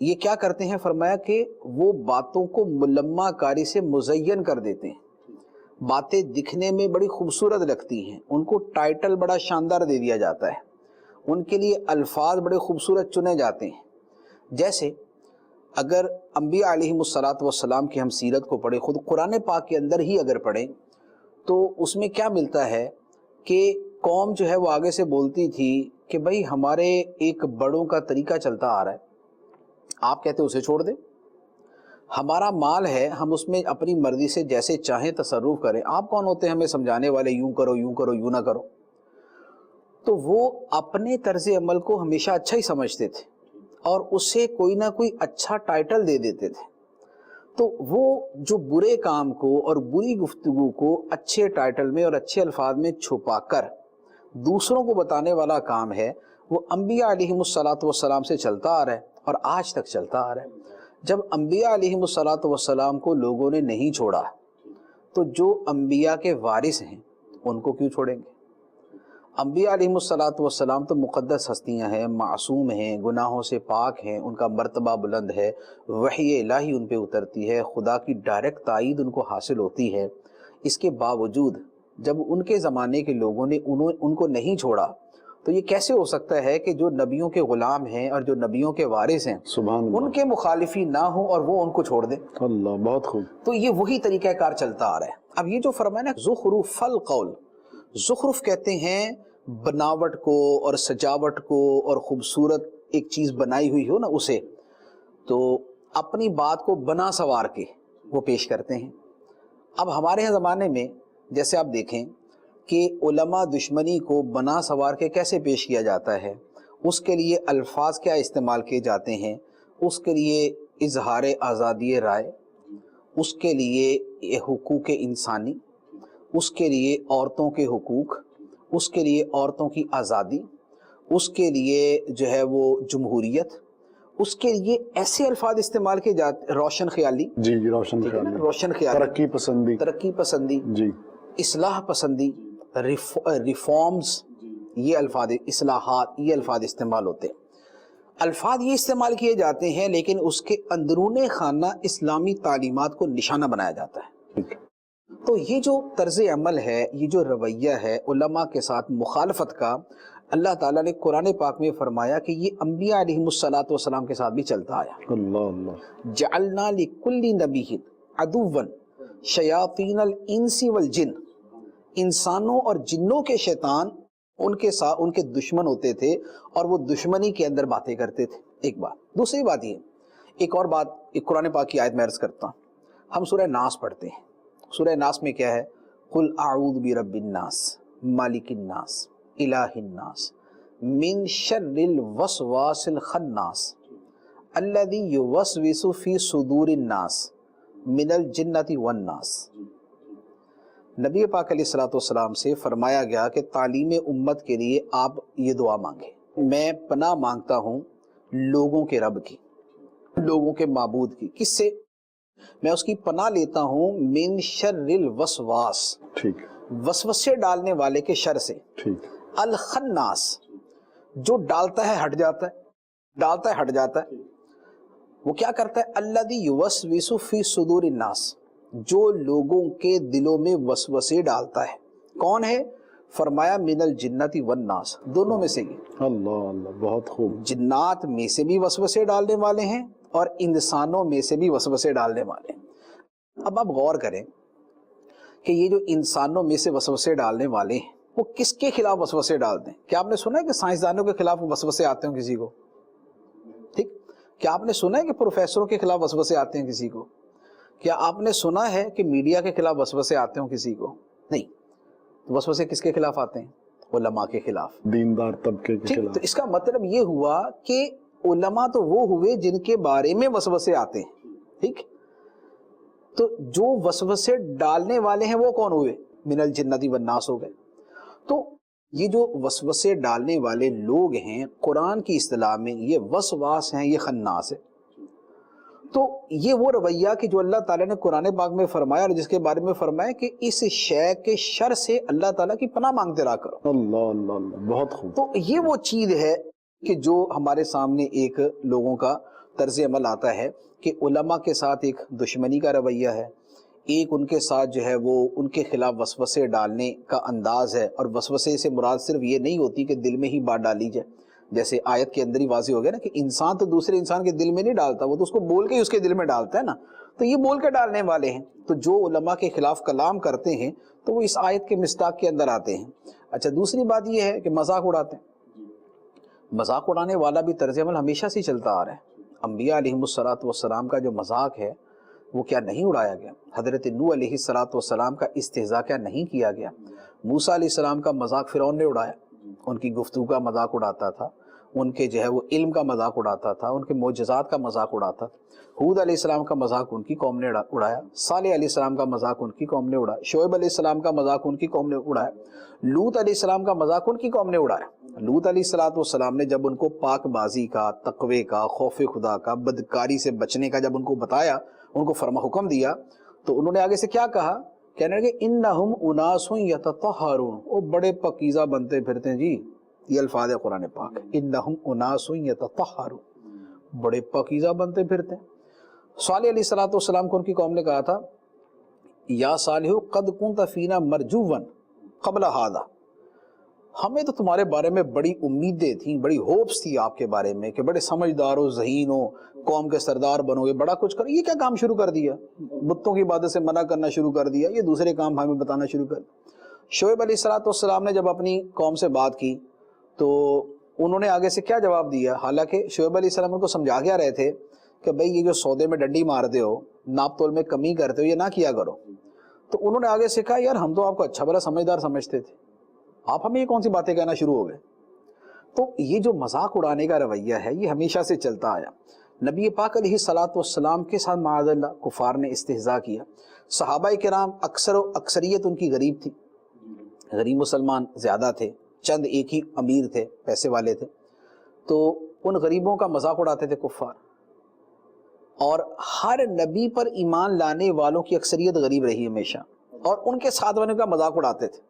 یہ کیا کرتے ہیں؟ فرمایا کہ وہ باتوں کو ملمہ کاری سے مزین کر دیتے ہیں، باتیں دکھنے میں بڑی خوبصورت لگتی ہیں، ان کو ٹائٹل بڑا شاندار دے دیا جاتا ہے، ان کے لیے الفاظ بڑے خوبصورت چنے جاتے ہیں۔ جیسے اگر انبیاء علیہم السلام کی ہم سیرت کو پڑھیں، خود قرآن پاک کے اندر ہی اگر پڑھیں تو اس میں کیا ملتا ہے کہ قوم جو ہے وہ آگے سے بولتی تھی کہ بھئی ہمارے ایک بڑوں کا طریقہ چلتا آ رہا ہے، آپ کہتے اسے چھوڑ دیں، ہمارا مال ہے، ہم اس میں اپنی مرضی سے جیسے چاہیں تصرف کریں، آپ کون ہوتے ہیں ہمیں سمجھانے والے، یوں کرو یوں کرو یوں نہ کرو۔ تو وہ اپنے طرز عمل کو ہمیشہ اچھا ہی سمجھتے تھے اور اسے کوئی نہ کوئی اچھا ٹائٹل دے دیتے تھے۔ تو وہ جو برے کام کو اور بری گفتگو کو اچھے ٹائٹل میں اور اچھے الفاظ میں چھپا کر دوسروں کو بتانے والا کام ہے، وہ انبیاء علیہم السلام سے چلتا آ رہا ہے اور آج تک چلتا آ رہا ہے۔ جب انبیاء علیہم السلام کو لوگوں نے نہیں چھوڑا تو جو انبیاء کے وارث ہیں ان کو کیوں چھوڑیں گے؟ انبیاء علیہم السلام تو مقدس ہستیاں ہیں، معصوم ہیں، گناہوں سے پاک ہیں، ان کا مرتبہ بلند ہے، وحی الہی ان پہ اترتی ہے، خدا کی ڈائریکٹ تائید ان کو حاصل ہوتی ہے۔ اس کے باوجود جب ان کے زمانے کے لوگوں نے ان کو نہیں چھوڑا تو یہ کیسے ہو سکتا ہے کہ جو نبیوں کے غلام ہیں اور جو نبیوں کے وارث ہیں سبحان اللہ، ان کے مخالفی نہ ہوں اور وہ ان کو چھوڑ دیں؟ اللہ، بہت خوب۔ تو یہ وہی طریقہ کار چلتا آ رہا ہے۔ اب یہ جو فرمایا نا زخرف القول، زخرف کہتے ہیں بناوٹ کو اور سجاوٹ کو اور خوبصورت ایک چیز بنائی ہوئی ہو نا اسے، تو اپنی بات کو بنا سوار کے وہ پیش کرتے ہیں۔ اب ہمارے یہاں زمانے میں جیسے آپ دیکھیں کہ علماء دشمنی کو بنا سوار کے کیسے پیش کیا جاتا ہے، اس کے لیے الفاظ کیا استعمال کیے جاتے ہیں، اس کے لیے اظہار آزادی رائے، اس کے لیے حقوق انسانی، اس کے لیے عورتوں کے حقوق، اس کے لیے عورتوں کی آزادی، اس کے لیے جو ہے وہ جمہوریت، اس کے لیے ایسے الفاظ استعمال کیے جاتے، روشن خیالی، جی روشن خیالی، روشن خیالی، ترقی پسندی، ترقی پسندی، جی اصلاح پسندی، ریفارمز، یہ الفاظ، اصلاحات، یہ الفاظ استعمال ہوتے ہیں۔ الفاظ یہ استعمال کیے جاتے ہیں لیکن اس کے اندرون خانہ اسلامی تعلیمات کو نشانہ بنایا جاتا ہے۔ تو یہ جو طرز عمل ہے، یہ جو رویہ ہے علماء کے ساتھ مخالفت کا، اللہ تعالیٰ نے قرآن پاک میں فرمایا کہ یہ انبیاء علیہم السلام کے ساتھ بھی چلتا آیا۔ اللہ اللہ، جعلنا لکل نبی عدوا شیاطین الانس والجن، انسانوں اور جنوں کے شیطان ان کے ساتھ ان کے دشمن ہوتے تھے اور وہ دشمنی کے اندر باتیں کرتے تھے۔ ایک بات، دوسری بات یہ، ایک اور بات ایک قرآن پاک کی آیت میں عرض کرتا ہوں، ہم سورہ ناس پڑھتے ہیں، سورہ ناس میں کیا ہے؟ قل اعوذ برب الناس مالک الناس الہ الناس من شر الوسواس الخناس الذی یوسوس فی صدور الناس من الجنۃ والناس۔ نبی پاک علیہ السلام سے فرمایا گیا کہ تعلیم امت کے لیے آپ یہ دعا مانگیں، میں پناہ مانگتا ہوں لوگوں کے رب کی، لوگوں کے معبود کی۔ کس سے؟ میں اس کی پناہ لیتا ہوں من شر الوسواس، ٹھیک، وسوسے ڈالنے والے کے شر سے، ٹھیک، الخناس، جو ڈالتا ہے ہٹ جاتا ہے، ڈالتا ہے ہٹ جاتا ہے، وہ کیا کرتا ہے؟ الذی یوسوس فی صدور الناس، جو لوگوں کے دلوں میں وسوسے ڈالتا ہے۔ کون ہے؟ فرمایا من الجنۃ والناس، دونوں میں سے یہ، اللہ اللہ، بہت خوب، جنات میں سے بھی وسوسے ڈالنے والے ہیں اور انسانوں میں سے بھی وسوسے ڈالنے والے ہیں۔ اب آپ غور کریں کہ یہ جو انسانوں میں سے وسوسے ڈالنے والے ہیں وہ کس کے خلاف وسوسے ڈالتے ہیں؟ کیا آپ نے سنا ہے کہ سائنسدانوں کے خلاف وسوسے آتے ہیں کسی کو؟ ٹھیک، کیا آپ نے سنا ہے کہ پروفیسروں کے خلاف وسوسے آتے ہیں کسی کو؟ کیا آپ نے سنا ہے کہ میڈیا کے خلاف وسوسے آتے ہوں کسی کو؟ نہیں۔ وسوسے کس کے خلاف آتے ہیں؟ علماء کے خلاف، دیندار طبقے کے ٹھیک۔ خلاف۔ تو اس کا مطلب یہ ہوا کہ علماء تو وہ ہوئے جن کے بارے میں وسوسے آتے ہیں، ٹھیک۔ تو جو وسوسے ڈالنے والے ہیں وہ کون ہوئے؟ من الجنۃ والناس ہو گئے۔ تو یہ جو وسوسے ڈالنے والے لوگ ہیں قرآن کی اصطلاح میں یہ وسواس ہیں، یہ خناس ہے۔ تو یہ وہ رویہ کہ جو اللہ تعالیٰ نے قرآن پاک میں فرمایا اور جس کے بارے میں فرمایا کہ اس شے کے شر سے اللہ تعالیٰ کی پناہ مانگتے رہا کرو۔ اللہ اللہ اللہ، بہت خوب۔ تو یہ وہ چیز ہے کہ جو ہمارے سامنے ایک لوگوں کا طرز عمل آتا ہے کہ علماء کے ساتھ ایک دشمنی کا رویہ ہے، ایک ان کے ساتھ جو ہے وہ ان کے خلاف وسوسے ڈالنے کا انداز ہے، اور وسوسے سے مراد صرف یہ نہیں ہوتی کہ دل میں ہی بات ڈالی جائے، جیسے آیت کے اندر ہی واضح ہو گیا نا کہ انسان تو دوسرے انسان کے دل میں نہیں ڈالتا، وہ تو اس کو بول کے ہی اس کے دل میں ڈالتا ہے نا، تو یہ بول کے ڈالنے والے ہیں، تو جو علماء کے خلاف کلام کرتے ہیں تو وہ اس آیت کے مصداق کے اندر آتے ہیں۔ اچھا، دوسری بات یہ ہے کہ مذاق اڑاتے ہیں، مذاق اڑانے والا بھی طرز عمل ہمیشہ سے چلتا آ رہا ہے۔ انبیاء علیہم السلام کا جو مذاق ہے وہ کیا نہیں اڑایا گیا؟ حضرت نوح علیہ السلام کا استہزاء کیا نہیں کیا گیا؟ موسیٰ علیہ السلام کا مذاق فرعون نے اڑایا، ان کی گفتگو کا مذاق اڑاتا تھا، ان کے جو ہے وہ علم کا مذاق اڑاتا تھا، ان کے معجزات کا مذاق اڑاتا تھا۔ ہود علیہ السلام کا مذاق ان کی قوم نے اڑایا، صالح علیہ السلام کا مذاق ان کی قوم نے اڑایا، شعیب علیہ السلام کا مذاق ان کی قوم نے اڑایا، لوط علیہ السلام کا مذاق ان کی قوم نے اڑایا۔ لوط علیہ السلام نے جب ان کو پاک بازی کا، تقوی کا، خوف خدا کا، بدکاری سے بچنے کا جب ان کو بتایا، ان کو حکم دیا، تو انہوں نے آگے سے کیا کہا؟ کہنے لگے انہم اناس یتطہرون، وہ بڑے پاکیزہ بنتے پھرتے ہیں جی، یہ الفاظ ہے قرآن پاک، انہم اناس یتطہرون، بڑے پاکیزہ بنتے پھرتے ہیں۔ صالح علیہ السلام کو ان کی قوم نے کہا تھا یا صالح قد کنت فینا مرجوا قبل ھذا، ہمیں تو تمہارے بارے میں بڑی امیدیں تھیں، بڑی ہوپس تھی آپ کے بارے میں کہ بڑے سمجھدار ہو، ذہین ہو، قوم کے سردار بنو گے، بڑا کچھ کرو۔ یہ کیا کام شروع کر دیا؟ بتوں کی عبادت سے منع کرنا شروع کر دیا، یہ دوسرے کام ہمیں بتانا شروع کر دیا۔ شعیب علیہ السلام نے جب اپنی قوم سے بات کی تو انہوں نے آگے سے کیا جواب دیا؟ حالانکہ شعیب علیہ السلام ان کو سمجھا کے رہے تھے کہ بھئی یہ جو سودے میں ڈنڈی مارتے ہو، ناپ تول میں کمی کرتے ہو، یہ نہ کیا کرو۔ تو انہوں نے آگے سے کہا یار ہم تو آپ کو اچھا بھلا سمجھدار سمجھتے تھے، آپ ہمیں یہ کون سی باتیں کہنا شروع ہو گئے؟ تو یہ جو مذاق اڑانے کا رویہ ہے یہ ہمیشہ سے چلتا آیا۔ نبی پاک علیہ السلام کے ساتھ معاذ اللہ کفار نے استہزاء کیا۔ صحابہ کرام اکثریت ان کی غریب تھی، غریب مسلمان زیادہ تھے، چند ایک ہی امیر تھے، پیسے والے تھے، تو ان غریبوں کا مذاق اڑاتے تھے کفار، اور ہر نبی پر ایمان لانے والوں کی اکثریت غریب رہی ہمیشہ، اور ان کے ساتھ والوں کا مذاق اڑاتے تھے۔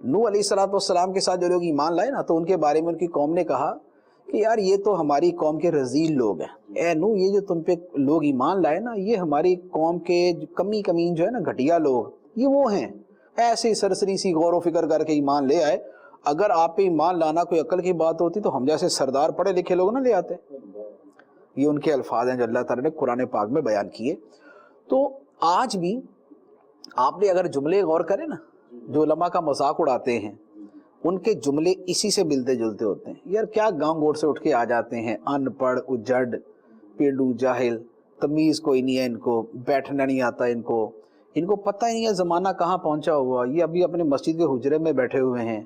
نوح علیہ السلام کے ساتھ جو لوگ ایمان لائے نا، تو ان کے بارے میں ان کی قوم نے کہا کہ یار یہ تو ہماری قوم کے رذیل لوگ ہیں، اے نوح یہ جو تم پہ لوگ ایمان لائے نا، یہ ہماری قوم کے کمی کمین جو ہے نا گھٹیا لوگ، یہ وہ ہیں، ایسے سرسری سی غور و فکر کر کے ایمان لے آئے۔ اگر آپ پہ ایمان لانا کوئی عقل کی بات ہوتی تو ہم جیسے سردار پڑھے لکھے لوگ نہ لے آتے۔ یہ ان کے الفاظ ہیں جو اللہ تعالیٰ نے قرآن پاک میں بیان کیے۔ تو آج بھی آپ نے اگر جملے غور کریں نا، جو علماء کا مذاق اڑاتے ہیں ان کے جملے اسی سے ملتے جلتے ہوتے ہیں۔ یار کیا گاؤں گوڑ سے اٹھ کے آ جاتے ہیں، ان پڑھ، اجڑ، پیڈو، جاہل، تمیز کوئی نہیں ہے ان کو، بیٹھنا نہیں آتا ان کو پتہ ہی نہیں ہے زمانہ کہاں پہنچا ہوا، یہ ابھی اپنے مسجد کے حجرے میں بیٹھے ہوئے ہیں،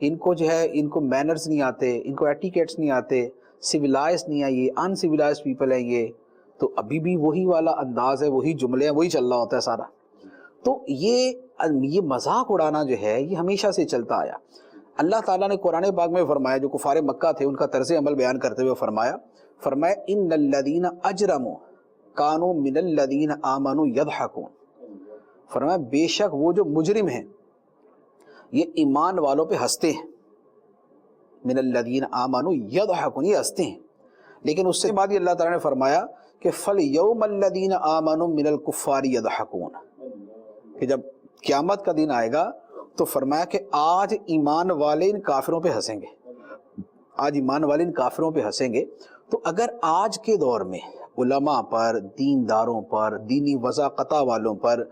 ان کو جو ہے ان کو مینرز نہیں آتے، ان کو ایٹیکیٹس نہیں آتے، سویلائز نہیں ہے، یہ ان سویلائز پیپل ہیں یہ۔ تو ابھی بھی وہی والا انداز ہے، وہی جملے ہیں، وہی چل رہا ہوتا ہے سارا۔ تو یہ مذاق اڑانا جو ہے یہ ہمیشہ سے چلتا آیا۔ اللہ تعالیٰ نے قرآن پاک میں فرمایا، جو کفار مکہ تھے ان کا طرز عمل بیان کرتے ہوئے فرمایا ان الذین اجرموا کانوا من الذین آمنوا یضحکون، فرمایا بے شک وہ جو مجرم ہیں یہ ایمان والوں پہ ہنستے ہیں، من الذین آمنوا یضحکون، یہ ہنستے ہیں۔ لیکن اس سے بعد یہ اللہ تعالیٰ نے فرمایا کہ فَالْيَوْمَ الَّذِينَ آمَنُوا مِنَ الْكُفَّارِ يَضْحَكُونَ، کہ جب قیامت کا دن آئے گا تو فرمایا کہ آج ایمان والے ان کافروں پہ ہنسیں گے، آج ایمان والے ان کافروں پہ ہنسیں گے۔ تو اگر آج کے دور میں علماء پر، دینداروں پر، دینی وضاقتہ والوں پر،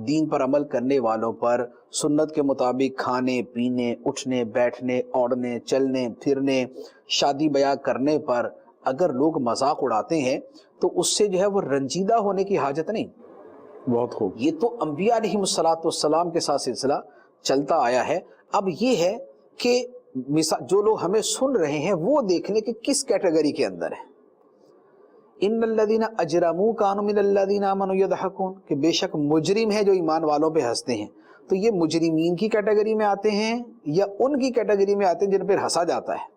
دین پر عمل کرنے والوں پر، سنت کے مطابق کھانے پینے، اٹھنے بیٹھنے، اوڑھنے چلنے پھرنے، شادی بیاہ کرنے پر اگر لوگ مذاق اڑاتے ہیں تو اس سے جو ہے وہ رنجیدہ ہونے کی حاجت نہیں۔ بہت خوب۔ یہ تو انبیاء علیہ السلام کے ساتھ سلسلہ چلتا آیا ہے۔ اب یہ ہے کہ جو لوگ ہمیں سن رہے ہیں وہ دیکھ لیں کہ کس کیٹیگری کے اندر ہے۔ ان الذین اجرموا کانوا من الذین آمنوا یضحکون، کہ بے شک مجرم ہیں جو ایمان والوں پہ ہنستے ہیں۔ تو یہ مجرمین کی کیٹیگری میں آتے ہیں یا ان کی کیٹیگری میں آتے ہیں جن پر ہنسا جاتا ہے؟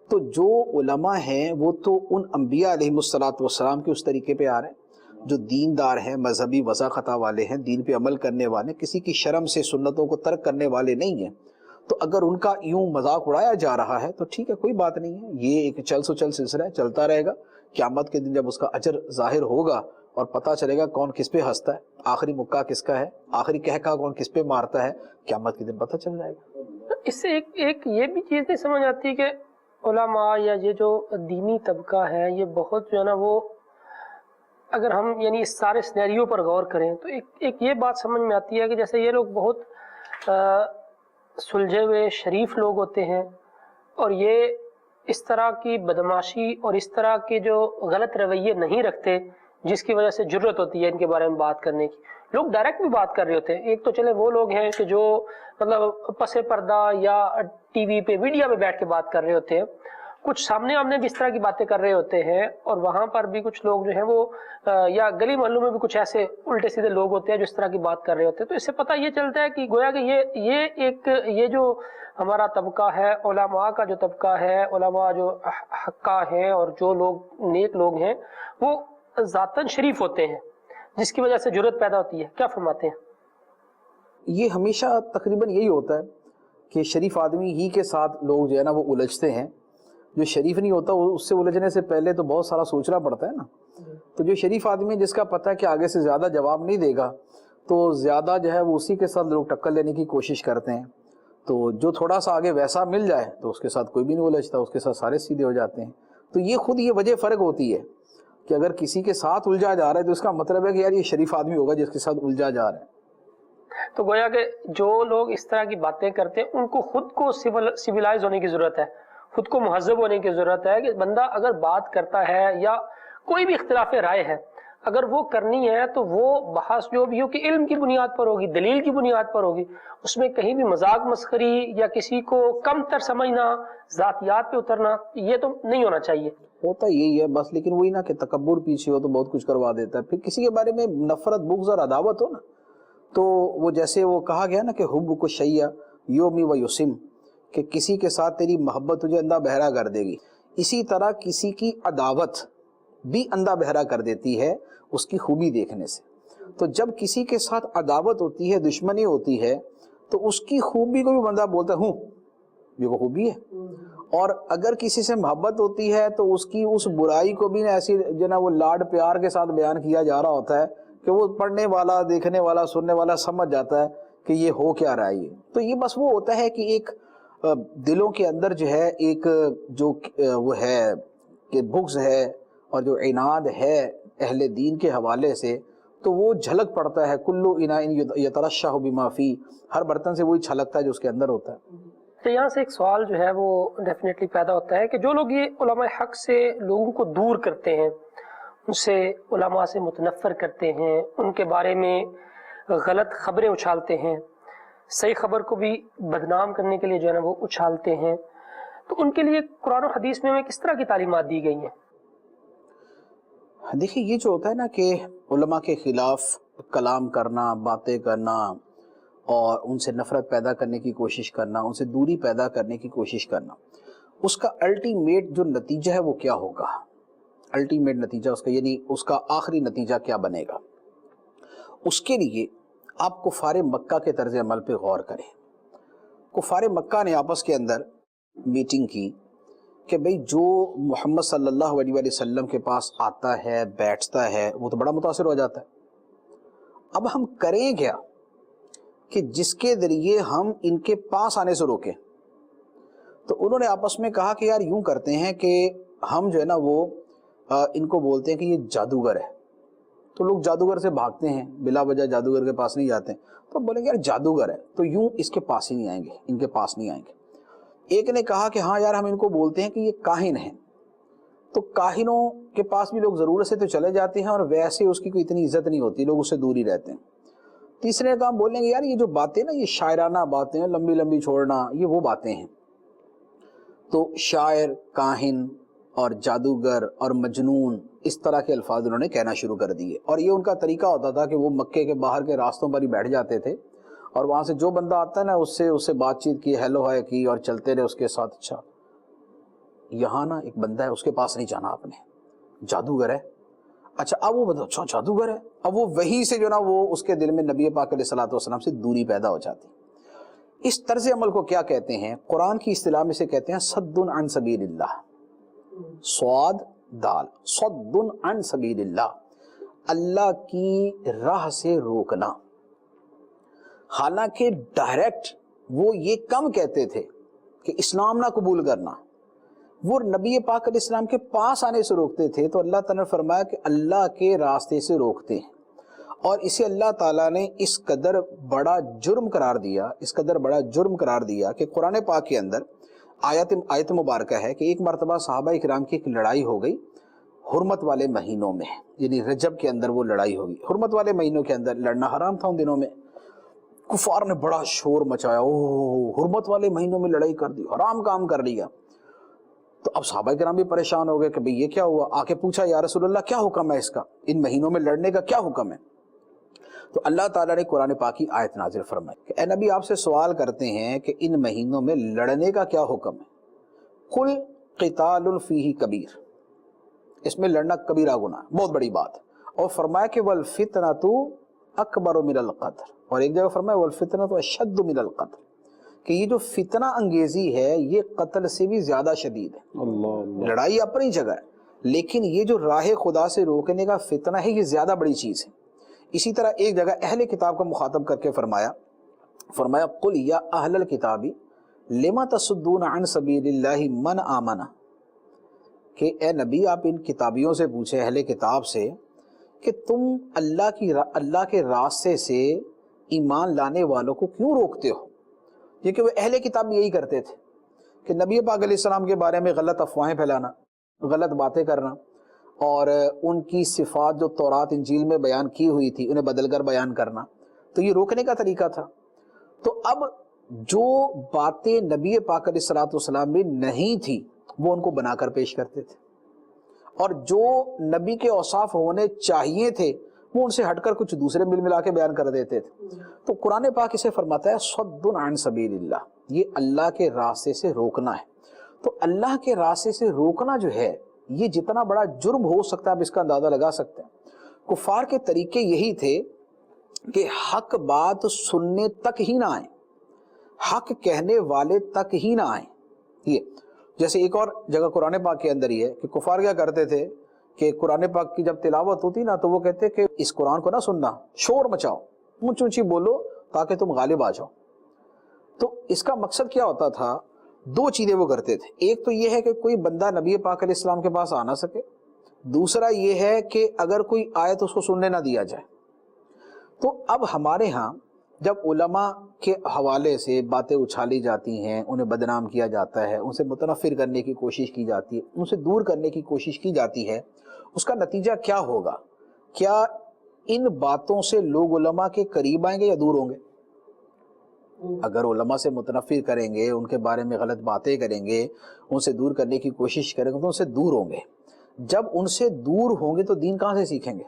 تو جو علماء ہیں وہ تو ان انبیاء علیہ السلام کے اس طریقے پہ آ رہے ہیں، جو دیندار ہیں، مذہبی وضاقتہ والے ہیں، دین پہ عمل کرنے والے، کسی کی شرم سے سنتوں کو ترک کرنے والے نہیں ہیں۔ تو اگر ان کا یوں مذاق اڑایا جا رہا ہے تو ٹھیک ہے، کوئی بات نہیں ہے، یہ ایک چل سو چل سلسلہ ہے، چلتا رہے گا، قیامت کے دن جب اس کا اجر ظاہر ہوگا اور پتہ چلے گا کون کس پہ ہنستا ہے، آخری مکہ کس کا ہے، آخری کہکا کون کس پہ مارتا ہے، قیامت کے دن پتہ چل جائے گا۔ اس سے ایک یہ بھی چیز نہیں سمجھ آتی کہ علماء یا یہ جو دینی طبقہ ہے یہ بہت جو ہے نا وہ، اگر ہم یعنی اس سارے سینیریو پر غور کریں تو ایک یہ بات سمجھ میں آتی ہے کہ جیسے یہ لوگ بہت سلجھے ہوئے شریف لوگ ہوتے ہیں، اور یہ اس طرح کی بدماشی اور اس طرح کے جو غلط رویے نہیں رکھتے جس کی وجہ سے جرت ہوتی ہے ان کے بارے میں بات کرنے کی۔ لوگ ڈائریکٹ بھی بات کر رہے ہوتے ہیں، ایک تو چلے وہ لوگ ہیں کہ جو مطلب پس پردہ یا ٹی وی پہ میڈیا پہ بیٹھ کے بات کر رہے ہوتے ہیں، کچھ سامنے آمنے بھی اس طرح کی باتیں کر رہے ہوتے ہیں، اور وہاں پر بھی کچھ لوگ جو ہیں وہ یا گلی محلوں میں بھی کچھ ایسے الٹے سیدھے لوگ ہوتے ہیں جو اس طرح کی بات کر رہے ہوتے ہیں۔ تو اس سے پتہ یہ چلتا ہے کہ گویا کہ یہ جو ہمارا طبقہ ہے، علماء کا جو طبقہ ہے، علماء جو حقہ ہیں اور جو لوگ نیک لوگ ہیں وہ ذاتاً شریف ہوتے ہیں، جس کی وجہ سے جرت پیدا ہوتی ہے۔ کیا فرماتے ہیں؟ یہ ہمیشہ تقریباً یہی ہوتا ہے کہ شریف آدمی ہی کے ساتھ لوگ جو ہے نا وہ الجھتے ہیں، جو شریف نہیں ہوتا اس سے الجھنے سے پہلے تو بہت سارا سوچنا پڑتا ہے نا۔ تو جو شریف آدمی جس کا پتہ ہے کہ آگے سے زیادہ جواب نہیں دے گا تو زیادہ جو ہے وہ اسی کے ساتھ لوگ ٹکر لینے کی کوشش کرتے ہیں، تو جو تھوڑا سا آگے ویسا مل جائے تو اس کے ساتھ کوئی بھی نہیں الجھتا، اس کے ساتھ سارے سیدھے ہو جاتے ہیں۔ تو یہ خود یہ وجہ فرق ہوتی ہے کہ اگر کسی کے ساتھ الجھا جا رہا ہے تو اس کا مطلب ہے کہ یار یہ شریف آدمی ہوگا جس کے ساتھ الجھا جا رہا ہے۔ تو گویا کہ جو لوگ اس طرح کی باتیں کرتے ہیں ان کو خود کو سیولائز ہونے کی ضرورت ہے، خود کو مہذب ہونے کی ضرورت ہے کہ بندہ اگر بات کرتا ہے یا کوئی بھی اختلاف رائے ہے اگر وہ کرنی ہے تو وہ بحث جو بھی ہو کہ علم کی بنیاد پر ہوگی، دلیل کی بنیاد پر ہوگی، اس میں کہیں بھی مذاق مسخری یا کسی کو کم تر سمجھنا، ذاتیات پہ اترنا، یہ تو نہیں ہونا چاہیے۔ ہوتا یہی ہے بس، لیکن وہی نا کہ تکبر پیچھے ہو تو بہت کچھ کروا دیتا ہے۔ پھر کسی کے بارے میں نفرت، بغض اور عداوت ہو نا تو وہ جیسے وہ کہا گیا نا کہ حب کو شیء یومی و یسم، کہ کسی کے ساتھ تیری محبت تجھے اندھا بہرا کر دے گی، اسی طرح کسی کی عداوت بھی اندھا بہرا کر دیتی ہے اس کی خوبی دیکھنے سے۔ تو جب کسی کے ساتھ عداوت ہوتی ہے، دشمنی ہوتی ہے، تو اس کی خوبی کو بھی بندہ بولتا ہے ہوں یہ وہ خوبی ہے، اور اگر کسی سے محبت ہوتی ہے تو اس کی اس برائی کو بھی ایسی جو نا وہ لاڈ پیار کے ساتھ بیان کیا جا رہا ہوتا ہے کہ وہ پڑھنے والا، دیکھنے والا، سننے والا سمجھ جاتا ہے کہ یہ ہو کیا رہا ہے۔ تو یہ بس وہ ہوتا ہے کہ ایک دلوں کے اندر جو ہے ایک جو وہ ہے کہ بغض ہے اور جو عناد ہے اہل دین کے حوالے سے، تو وہ جھلک پڑتا ہے۔ کلو اناء یترشح بما فی، ہر برتن سے وہی چھلکتا ہے جو اس کے اندر ہوتا ہے۔ تو یہاں سے ایک سوال جو ہے وہ ڈیفینیٹلی پیدا ہوتا ہے کہ جو لوگ یہ علماء حق سے لوگوں کو دور کرتے ہیں، ان سے علماء سے متنفر کرتے ہیں، ان کے بارے میں غلط خبریں اچھالتے ہیں، صحیح خبر کو بھی بدنام کرنے کے لیے جو ہے نا وہ اچھالتے ہیں، تو ان کے لیے قرآن و حدیث میں ہمیں کس طرح کی تعلیمات دی گئی ہیں؟ دیکھیں یہ جو ہوتا ہے نا کہ علماء کے خلاف کلام کرنا، باتیں کرنا اور ان سے نفرت پیدا کرنے کی کوشش کرنا، ان سے دوری پیدا کرنے کی کوشش کرنا، اس کا الٹیمیٹ جو نتیجہ ہے وہ کیا ہوگا؟ الٹیمیٹ نتیجہ اس کا یعنی اس کا آخری نتیجہ کیا بنے گا؟ اس کے لیے آپ کفار مکہ کے طرز عمل پہ غور کریں۔ کفار مکہ نے آپس کے اندر میٹنگ کی کہ بھئی جو محمد صلی اللہ علیہ وسلم کے پاس آتا ہے، بیٹھتا ہے، وہ تو بڑا متاثر ہو جاتا ہے، اب ہم کریں کیا کہ جس کے ذریعے ہم ان کے پاس آنے سے روکیں؟ تو انہوں نے آپس میں کہا کہ یار یوں کرتے ہیں کہ ہم جو ہے نا وہ ان کو بولتے ہیں کہ یہ جادوگر ہے، تو لوگ جادوگر سے بھاگتے ہیں، بلا وجہ جادوگر کے پاس نہیں جاتے، تو بولیں گے یار جادوگر ہے تو یوں اس کے پاس ہی نہیں آئیں گے، ان کے پاس نہیں آئیں گے۔ ایک نے کہا کہ ہاں یار ہم ان کو بولتے ہیں کہ یہ کاہن ہیں، تو کاہنوں کے پاس بھی لوگ ضرورت سے تو چلے جاتے ہیں اور ویسے اس کی کوئی اتنی عزت نہیں ہوتی، لوگ اس سے دور ہی رہتے ہیں۔ تیسرے نے کہا بولیں گے یار یہ جو باتیں نا یہ شاعرانہ باتیں ہیں، لمبی لمبی چھوڑنا، یہ وہ باتیں ہیں۔ تو شاعر، کاہن اور جادوگر اور مجنون، اس طرح کے الفاظ انہوں نے کہنا شروع کر دیے، اور یہ ان کا طریقہ ہوتا تھا کہ وہ مکے کے باہر کے راستوں پر ہی بیٹھ جاتے تھے اور وہاں سے جو بندہ آتا ہے نا اس سے بات چیت کی، ہیلو ہائے کی، اور چلتے رہے اس کے ساتھ۔ اچھا یہاں نا ایک بندہ ہے اس کے پاس نہیں جانا آپ نے، جادوگر ہے، اچھا اب وہ بتا اچھا جادوگر ہے، اب وہ وہیں سے جو نا وہ اس کے دل میں نبی پاک علیہ الصلوۃ والسلام سے دوری پیدا ہو جاتی۔ اس طرز عمل کو کیا کہتے ہیں؟ قرآن کی اصطلاح میں سے کہتے ہیں صد عن سبیل اللہ، صاد دال، صد عن سبیل اللہ، اللہ کی راہ سے روکنا۔ حالانکہ ڈائریکٹ وہ یہ کم کہتے تھے کہ اسلام نہ قبول کرنا، وہ نبی پاک علیہ السلام کے پاس آنے سے روکتے تھے، تو اللہ تعالیٰ نے فرمایا کہ اللہ کے راستے سے روکتے ہیں، اور اسے اللہ تعالیٰ نے اس قدر بڑا جرم قرار دیا، اس قدر بڑا جرم قرار دیا کہ قرآن پاک کے اندر آیت مبارکہ ہے کہ ایک مرتبہ صحابہ اکرام کی ایک لڑائی ہو گئی حرمت والے مہینوں میں، یعنی رجب کے اندر وہ لڑائی ہوگی۔ حرمت والے مہینوں کے اندر لڑنا حرام تھا ان دنوں میں، کفار نے بڑا شور مچایا، حرمت والے مہینوں میں لڑائی کر دی، حرام کام کر لیا۔ تو اب صحابہ کرام بھی پریشان ہو گئے کہ بھئی یہ کیا ہوا، آ کے پوچھا یا رسول اللہ کیا حکم ہے اس کا، ان مہینوں میں لڑنے کا کیا حکم ہے؟ تو اللہ تعالیٰ نے قرآن پاک کی آیت نازل فرمائی کہ اے نبی آپ سے سوال کرتے ہیں کہ ان مہینوں میں لڑنے کا کیا حکم ہے؟ قل قتال فیہ کبیر، اس میں لڑنا کبیرہ گناہ، بہت بڑی بات، اور فرمایا کہ والفتنۃ اکبر من القتل، اور ایک جگہ فرمایا والفتنۃ اشد من القتل، کہ یہ جو فتنہ انگیزی ہے یہ قتل سے بھی زیادہ شدید ہے۔ اللہ لڑائی اپنی جگہ ہے، لیکن یہ جو راہ خدا سے روکنے کا فتنہ ہے یہ زیادہ بڑی چیز ہے۔ اسی طرح ایک جگہ اہل کتاب کو مخاطب کر کے فرمایا قل یا اہل الکتاب لما تصدون عن سبیل اللہ من آمن، کہ اے نبی آپ ان کتابیوں سے پوچھیں، اہل کتاب سے، کہ تم اللہ کے راستے سے ایمان لانے والوں کو کیوں روکتے ہو؟ یہ کہ وہ اہل کتاب یہی کرتے تھے کہ نبی پاک علیہ السلام کے بارے میں غلط افواہیں پھیلانا، غلط باتیں کرنا، اور ان کی صفات جو تورات انجیل میں بیان کی ہوئی تھی انہیں بدل کر بیان کرنا، تو یہ روکنے کا طریقہ تھا۔ تو اب جو باتیں نبی پاک علیہ السلام میں نہیں تھی وہ ان کو بنا کر پیش کرتے تھے، اور جو نبی کے اوصاف ہونے چاہیے تھے وہ ان سے ہٹ کر کچھ دوسرے مل ملا کے بیان کر دیتے تھے۔ تو قرآن پاک اسے فرماتا ہے صد عن سبیل اللہ، یہ اللہ کے راستے سے روکنا ہے۔ تو اللہ کے راستے سے روکنا جو ہے یہ جتنا بڑا جرم ہو سکتا ہے آپ اس کا اندازہ لگا سکتے ہیں۔ کفار کے طریقے یہی تھے کہ حق بات سننے تک ہی نہ آئیں، حق کہنے والے تک ہی نہ آئیں۔ یہ جیسے ایک اور جگہ قرآن پاک کے اندر ہی ہے کہ کفار کیا کرتے تھے کہ قرآن پاک کی جب تلاوت ہوتی نا تو وہ کہتے کہ اس قرآن کو نہ سننا، شور مچاؤ، اونچ اونچی بولو تاکہ تم غالب آ جاؤ۔ تو اس کا مقصد کیا ہوتا تھا؟ دو چیزیں وہ کرتے تھے، ایک تو یہ ہے کہ کوئی بندہ نبی پاک علیہ السلام کے پاس آ نہ سکے، دوسرا یہ ہے کہ اگر کوئی آئے تو اس کو سننے نہ دیا جائے۔ تو اب ہمارے ہاں جب علماء کے حوالے سے باتیں اچھالی جاتی ہیں، انہیں بدنام کیا جاتا ہے، ان سے متنفر کرنے کی کوشش کی جاتی ہے، ان سے دور کرنے کی کوشش کی جاتی ہے، اس کا نتیجہ کیا ہوگا؟ کیا ان باتوں سے لوگ علماء کے قریب آئیں گے یا دور ہوں گے؟ اگر علماء سے متنفر کریں گے، ان کے بارے میں غلط باتیں کریں گے، ان سے دور کرنے کی کوشش کریں گے تو ان سے دور ہوں گے۔ جب ان سے دور ہوں گے تو دین کہاں سے سیکھیں گے؟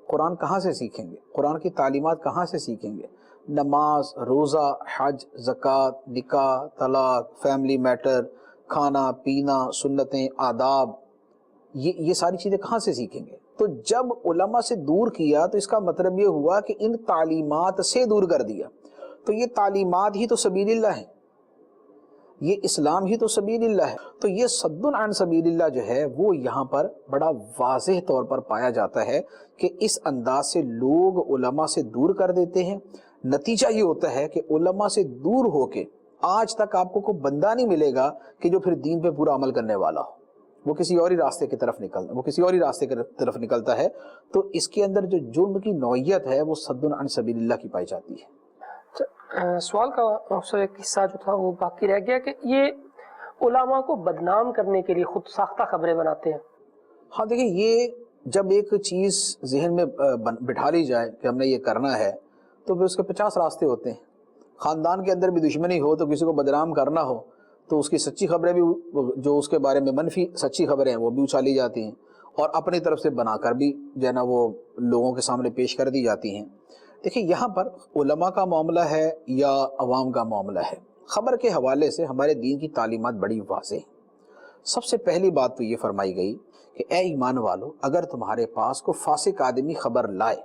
قرآن کہاں سے سیکھیں گے؟ قرآن کی تعلیمات کہاں سے سیکھیں گے؟ نماز، روزہ، حج، زکوٰۃ، نکاح، طلاق، فیملی میٹر، کھانا پینا، سنتیں، آداب، یہ ساری چیزیں کہاں سے سیکھیں گے؟ تو جب علماء سے دور کیا تو اس کا مطلب یہ ہوا کہ ان تعلیمات سے دور کر دیا۔ تو یہ تعلیمات ہی تو سبیل اللہ ہے، یہ اسلام ہی تو سبیل اللہ ہے۔ تو یہ صد عن سبیل اللہ جو ہے وہ یہاں پر بڑا واضح طور پر پایا جاتا ہے کہ اس انداز سے لوگ علماء سے دور کر دیتے ہیں۔ نتیجہ یہ ہوتا ہے کہ علماء سے دور ہو کے آج تک آپ کو کوئی بندہ نہیں ملے گا کہ جو پھر دین پہ پورا عمل کرنے والا ہو، وہ کسی اور ہی راستے کی طرف نکلتا ہے۔ تو اس کے اندر جو جرم کی نوعیت ہے وہ صد عن سبیل اللہ کی پائی جاتی ہے۔ سوال کا ایک حصہ جو تھا وہ باقی رہ گیا کہ یہ علماء کو بدنام کرنے کے لیے خود ساختہ خبریں بناتے ہیں۔ ہاں دیکھیں، یہ جب ایک چیز ذہن میں بٹھا لی جائے کہ ہم نے یہ کرنا ہے تو پھر اس کے 50 راستے ہوتے ہیں۔ خاندان کے اندر بھی دشمنی ہو تو کسی کو بدنام کرنا ہو تو اس کی سچی خبریں بھی، جو اس کے بارے میں منفی سچی خبریں ہیں وہ بھی اچھالی جاتی ہیں، اور اپنی طرف سے بنا کر بھی جو ہے نا وہ لوگوں کے سامنے پیش کر دی جاتی ہیں۔ دیکھیں یہاں پر علماء کا معاملہ ہے یا عوام کا معاملہ ہے، خبر کے حوالے سے ہمارے دین کی تعلیمات بڑی واضح ہیں۔ سب سے پہلی بات تو یہ فرمائی گئی کہ اے ایمان والو، اگر تمہارے پاس کوئی فاسق آدمی خبر لائے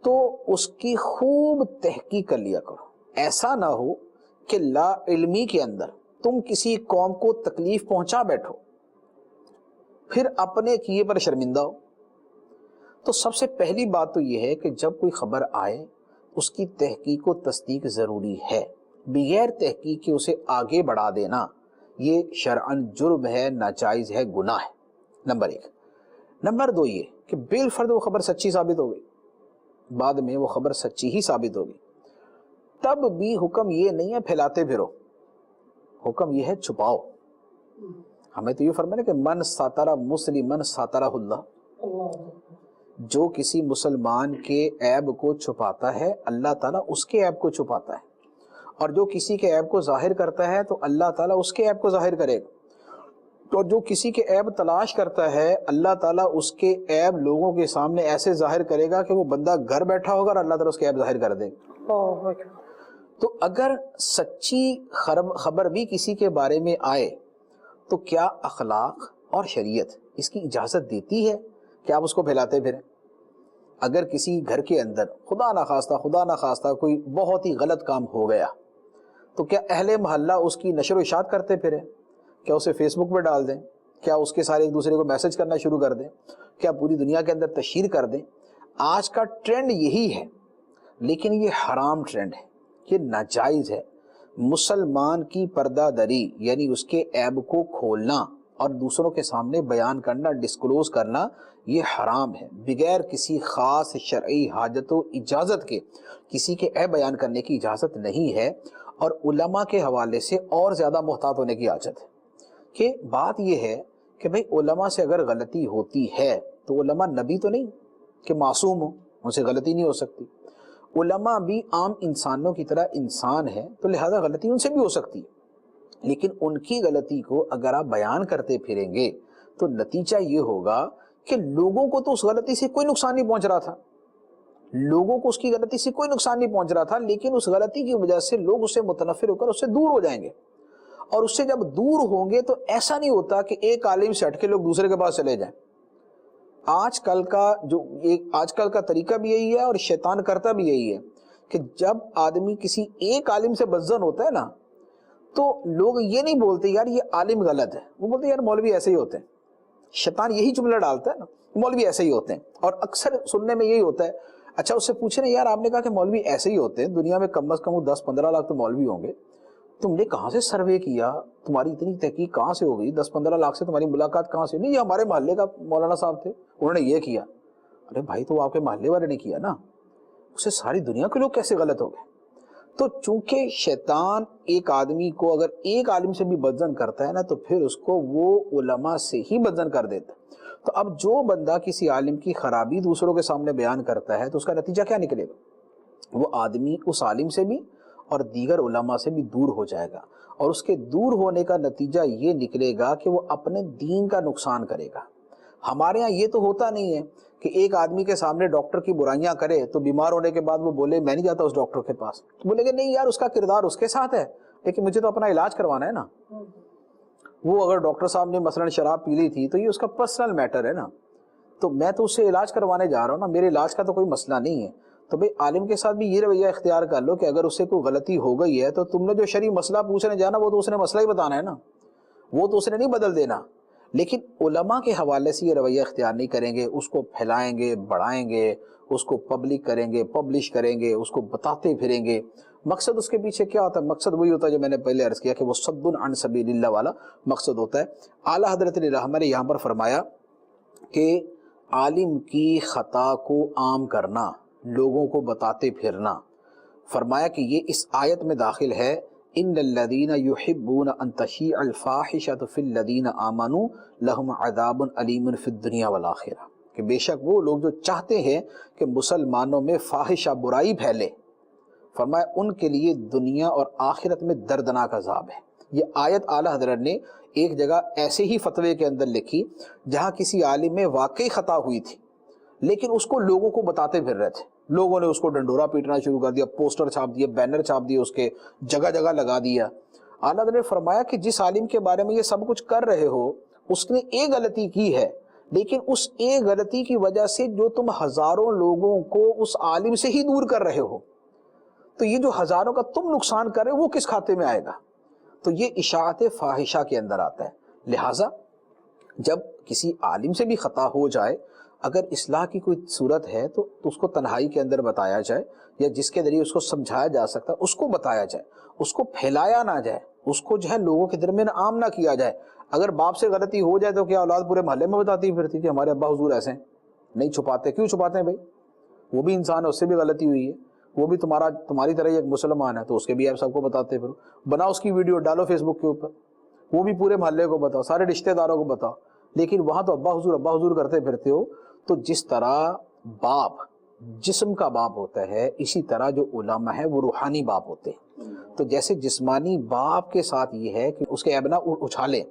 تو اس کی خوب تحقیق کر لیا کرو۔ ایسا نہ ہو کہ لا علمی کے اندر تم کسی قوم کو تکلیف پہنچا بیٹھو، پھر اپنے کیے پر شرمندہ ہو؟ تو سب سے پہلی بات تو یہ ہے کہ جب کوئی خبر آئے اس کی تحقیق و تصدیق ضروری ہے، بغیر تحقیق کے اسے آگے بڑھا دینا یہ شرعاً جرم ہے، ناجائز ہے، گناہ ہے، نمبر 1۔ نمبر 2 یہ کہ بالفرض وہ خبر سچی ثابت ہو گئی، بعد میں وہ خبر سچی ہی ثابت ہوگی، تب بھی حکم یہ نہیں ہے پھیلاتے پھرو، حکم یہ ہے چھپاؤ۔ ہمیں تو یہ فرمایا کہ من ساترہ مسلمن ساترہ اللہ، جو کسی مسلمان کے عیب کو چھپاتا ہے اللہ تعالیٰ اس کے عیب کو چھپاتا ہے، اور جو کسی کے عیب کو ظاہر کرتا ہے تو اللہ تعالیٰ اس کے عیب کو ظاہر کرے گا، تو جو کسی کے عیب تلاش کرتا ہے اللہ تعالیٰ اس کے عیب لوگوں کے سامنے ایسے ظاہر کرے گا کہ وہ بندہ گھر بیٹھا ہوگا اور اللہ تعالیٰ اس کے عیب ظاہر کر دے گا۔ تو اگر سچی خبر بھی کسی کے بارے میں آئے تو کیا اخلاق اور شریعت اس کی اجازت دیتی ہے کہ آپ اس کو پھیلاتے پھریں؟ اگر کسی گھر کے اندر خدا نخواستہ کوئی بہت ہی غلط کام ہو گیا تو کیا اہل محلہ اس کی نشر و اشاعت کرتے پھریں؟ کیا اسے فیس بک پہ ڈال دیں؟ کیا اس کے سارے ایک دوسرے کو میسج کرنا شروع کر دیں؟ کیا پوری دنیا کے اندر تشہیر کر دیں؟ آج کا ٹرینڈ یہی ہے، لیکن یہ حرام ٹرینڈ ہے، یہ ناجائز ہے۔ مسلمان کی پردہ دری یعنی اس کے عیب کو کھولنا اور دوسروں کے سامنے بیان کرنا، ڈسکلوز کرنا، یہ حرام ہے۔ بغیر کسی خاص شرعی حاجت و اجازت کے کسی کے عیب بیان کرنے کی اجازت نہیں ہے، اور علماء کے حوالے سے اور زیادہ محتاط ہونے کی حاجت ہے۔ کہ بات یہ ہے کہ بھئی علماء سے اگر غلطی ہوتی ہے تو علماء نبی تو نہیں کہ معصوم ہو، ان سے غلطی نہیں ہو سکتی، علماء بھی عام انسانوں کی طرح انسان ہیں، تو لہذا غلطی ان سے بھی ہو سکتی ہے، لیکن ان کی غلطی کو اگر آپ بیان کرتے پھریں گے تو نتیجہ یہ ہوگا کہ لوگوں کو تو اس غلطی سے کوئی نقصان نہیں پہنچ رہا تھا، لوگوں کو اس کی غلطی سے کوئی نقصان نہیں پہنچ رہا تھا، لیکن اس غلطی کی وجہ سے لوگ اس سے متنفر ہو کر اس سے دور ہو جائیں گے، اور اس سے جب دور ہوں گے تو ایسا نہیں ہوتا کہ ایک عالم سے ہٹ کے لوگ دوسرے کے پاس چلے جائیں۔ آج کل کا طریقہ بھی یہی ہے اور شیطان کرتا بھی یہی ہے کہ جب آدمی کسی ایک عالم سے بدظن ہوتا ہے نا تو لوگ یہ نہیں بولتے یار یہ عالم غلط ہے، وہ بولتے یار مولوی ایسے ہی ہوتے ہیں۔ شیطان یہی جملہ ڈالتا ہے نا، مولوی ایسے ہی ہوتے ہیں، اور اکثر سننے میں یہی ہوتا ہے۔ اچھا اس سے پوچھے نا یار آپ نے کہا کہ مولوی ایسے ہی ہوتے ہیں، دنیا میں کم از کم 10-15 لاکھ تو مولوی ہوں گے، تم نے کہاں سے سروے کیا، تمہاری اتنی تحقیق کہاں سے ہو گئی، 10-15 لاکھ سے تمہاری ملاقات کہاں سے؟ نہیں یہ ہمارے محلے کا مولانا صاحب تھے انہوں نے یہ کیا۔ ارے بھائی تو آپ کے محلے والے نے کیا نا، اسے ساری دنیا کے لوگ کیسے غلط ہو گئے؟ تو چونکہ شیطان ایک آدمی کو اگر ایک عالم سے بھی بدظن کرتا ہے نا تو پھر اس کو وہ علماء سے ہی بدظن کر دیتا ہے۔ تو اب جو بندہ کسی عالم کی خرابی دوسروں کے سامنے بیان کرتا ہے تو اس کا نتیجہ کیا نکلے گا؟ وہ آدمی اس عالم سے بھی اور دیگر علماء سے بھی دور ہو جائے گا، اور اس کے دور ہونے کا نتیجہ یہ نکلے گا کہ وہ اپنے دین کا نقصان کرے گا۔ ہمارے ہاں یہ تو ہوتا نہیں ہے کہ ایک آدمی کے سامنے ڈاکٹر کی برائیاں کرے تو بیمار ہونے کے بعد وہ بولے میں نہیں جاتا اس ڈاکٹر کے پاس، تو بولے کہ نہیں یار اس کا کردار اس کے ساتھ ہے لیکن مجھے تو اپنا علاج کروانا ہے نا۔ وہ اگر ڈاکٹر صاحب نے مثلا شراب پی لی تھی تو یہ اس کا پرسنل میٹر ہے نا، تو میں تو اس سے علاج کروانے جا رہا ہوں نا، میرے علاج کا تو کوئی مسئلہ نہیں ہے۔ تو بھئی عالم کے ساتھ بھی یہ رویہ اختیار کر لو کہ اگر اس سے کوئی غلطی ہو گئی ہے تو تم نے جو شرعی مسئلہ پوچھنے جانا وہ تو اس نے مسئلہ ہی بتانا ہے نا، وہ تو اس نے نہیں بدل دینا۔ لیکن علماء کے حوالے سے یہ رویہ اختیار نہیں کریں گے، اس کو پھیلائیں گے، بڑھائیں گے، اس کو پبلک کریں گے، پبلش کریں گے، اس کو بتاتے پھریں گے۔ مقصد اس کے پیچھے کیا ہوتا ہے؟ مقصد وہی ہوتا ہے جو میں نے پہلے عرض کیا کہ وہ صد عن سبیل اللہ والا مقصد ہوتا ہے۔ اعلیٰ حضرت علیہ رحمہ نے یہاں پر فرمایا کہ عالم کی خطا کو عام کرنا، لوگوں کو بتاتے پھرنا، فرمایا کہ یہ اس آیت میں داخل ہے ان الذین یحبون ان تشیع الفاحشۃ فی الذین آمنوا لہم عذاب علیم فی الدنیا والآخرہ، کہ بے شک وہ لوگ جو چاہتے ہیں کہ مسلمانوں میں فاحشہ برائی پھیلے، فرمایا ان کے لیے دنیا اور آخرت میں دردناک عذاب ہے۔ یہ آیت اعلیٰ حضرت نے ایک جگہ ایسے ہی فتوے کے اندر لکھی جہاں کسی عالم میں واقعی خطا ہوئی تھی لیکن اس کو لوگوں کو بتاتے پھر رہے تھے، لوگوں نے اس کو ڈنڈورا پیٹنا شروع کر دیا، پوسٹر چھاپ دیے، بینر چھاپ دیے، اس کے جگہ جگہ لگا دیا۔ اعلیٰ حضرت نے فرمایا کہ جس عالم کے بارے میں یہ سب کچھ کر رہے ہو اس نے ایک غلطی کی ہے، لیکن اس ایک غلطی کی وجہ سے جو تم ہزاروں لوگوں کو اس عالم سے ہی دور کر رہے ہو، تو یہ جو ہزاروں کا تم نقصان کر رہے ہو وہ کس کھاتے میں آئے گا؟ تو یہ اشاعت فاحشہ کے اندر آتا ہے۔ لہٰذا جب کسی عالم سے بھی خطا ہو جائے، اگر اصلاح کی کوئی صورت ہے تو اس کو تنہائی کے اندر بتایا جائے، یا جس کے ذریعے اس کو سمجھایا جا سکتا ہے اس کو بتایا جائے، اس کو پھیلایا نہ جائے، اس کو جو ہے لوگوں کے درمیان عام نہ کیا جائے۔ اگر باپ سے غلطی ہو جائے تو کیا اولاد پورے محلے میں بتاتی پھرتی کہ ہمارے ابا حضور ایسے ہیں؟ نہیں چھپاتے۔ کیوں چھپاتے ہیں بھائی؟ وہ بھی انسان ہے، اس سے بھی غلطی ہوئی ہے، وہ بھی تمہاری طرح ہی ایک مسلمان ہے، تو اس کے بھی آپ سب کو بتاتے پھرو، بناؤ اس کی ویڈیو ڈالو فیس بک کے اوپر، وہ بھی پورے محلے کو بتاؤ، سارے رشتہ داروں کو بتاؤ۔ لیکن وہاں تو ابا حضور کرتے پھرتے ہو۔ تو جس طرح باپ جسم کا باپ ہوتا ہے، اسی طرح جو علماء ہے وہ روحانی باپ ہوتے ہیں۔ تو جیسے جسمانی باپ کے ساتھ یہ ہے کہ اس کے عیب نہ اچھالیں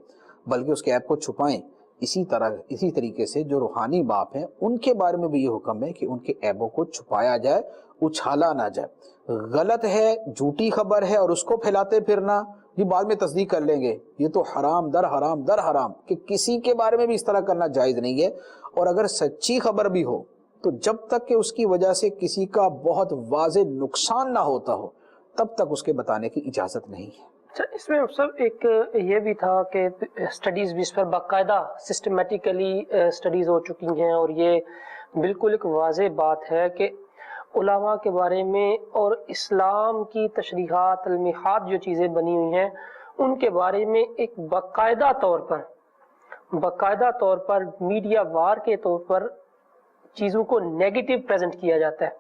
بلکہ اس کے عیب کو چھپائیں، اسی طریقے سے جو روحانی باپ ہیں ان کے بارے میں بھی یہ حکم ہے کہ ان کے عیبوں کو چھپایا جائے، اچھالا نہ جائے۔ غلط ہے، جھوٹی خبر ہے اور اس کو پھیلاتے پھرنا، یہ بعد میں تصدیق کر لیں گے، یہ تو حرام در حرام در حرام، کہ کسی کے بارے میں بھی اس طرح کرنا جائز نہیں ہے۔ اور اگر سچی خبر بھی ہو تو جب تک کہ اس کی وجہ سے کسی کا بہت واضح نقصان نہ ہوتا ہو تب تک اس کے بتانے کی اجازت نہیں ہے۔ اچھا، اس میں سب ایک یہ بھی تھا کہ اسٹڈیز بھی اس پر باقاعدہ سسٹمیٹیکلی اسٹڈیز ہو چکی ہیں، اور یہ بالکل ایک واضح بات ہے کہ علماء کے بارے میں اور اسلام کی تشریحات تلمیحات جو چیزیں بنی ہوئی ہیں ان کے بارے میں ایک باقاعدہ طور پر میڈیا وار کے طور پر چیزوں کو نیگیٹو پریزنٹ کیا جاتا ہے،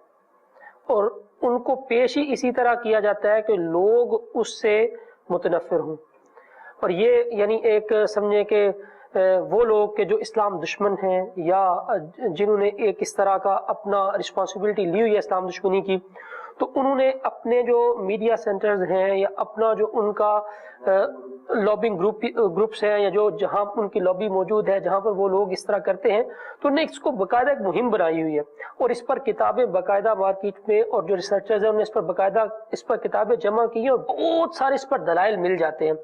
اور ان کو پیش ہی اسی طرح کیا جاتا ہے کہ لوگ اس سے متنفر ہوں۔ اور یہ یعنی ایک سمجھے کہ وہ لوگ کہ جو اسلام دشمن ہیں یا جنہوں نے ایک اس طرح کا اپنا رسپانسبلٹی لی ہوئی ہے اسلام دشمنی کی، تو انہوں نے اپنے جو میڈیا سینٹرز ہیں یا اپنا جو ان کا لابنگ گروپس ہیں یا جو جہاں ان کی لابی موجود ہے جہاں پر وہ لوگ اس طرح کرتے ہیں، تو انہوں نے اس کو باقاعدہ ایک مہم بنائی ہوئی ہے، اور اس پر کتابیں باقاعدہ مارکیٹ میں، اور جو ریسرچرز ہیں انہوں نے اس پر باقاعدہ کتابیں جمع کی ہیں، اور بہت سارے اس پر دلائل مل جاتے ہیں۔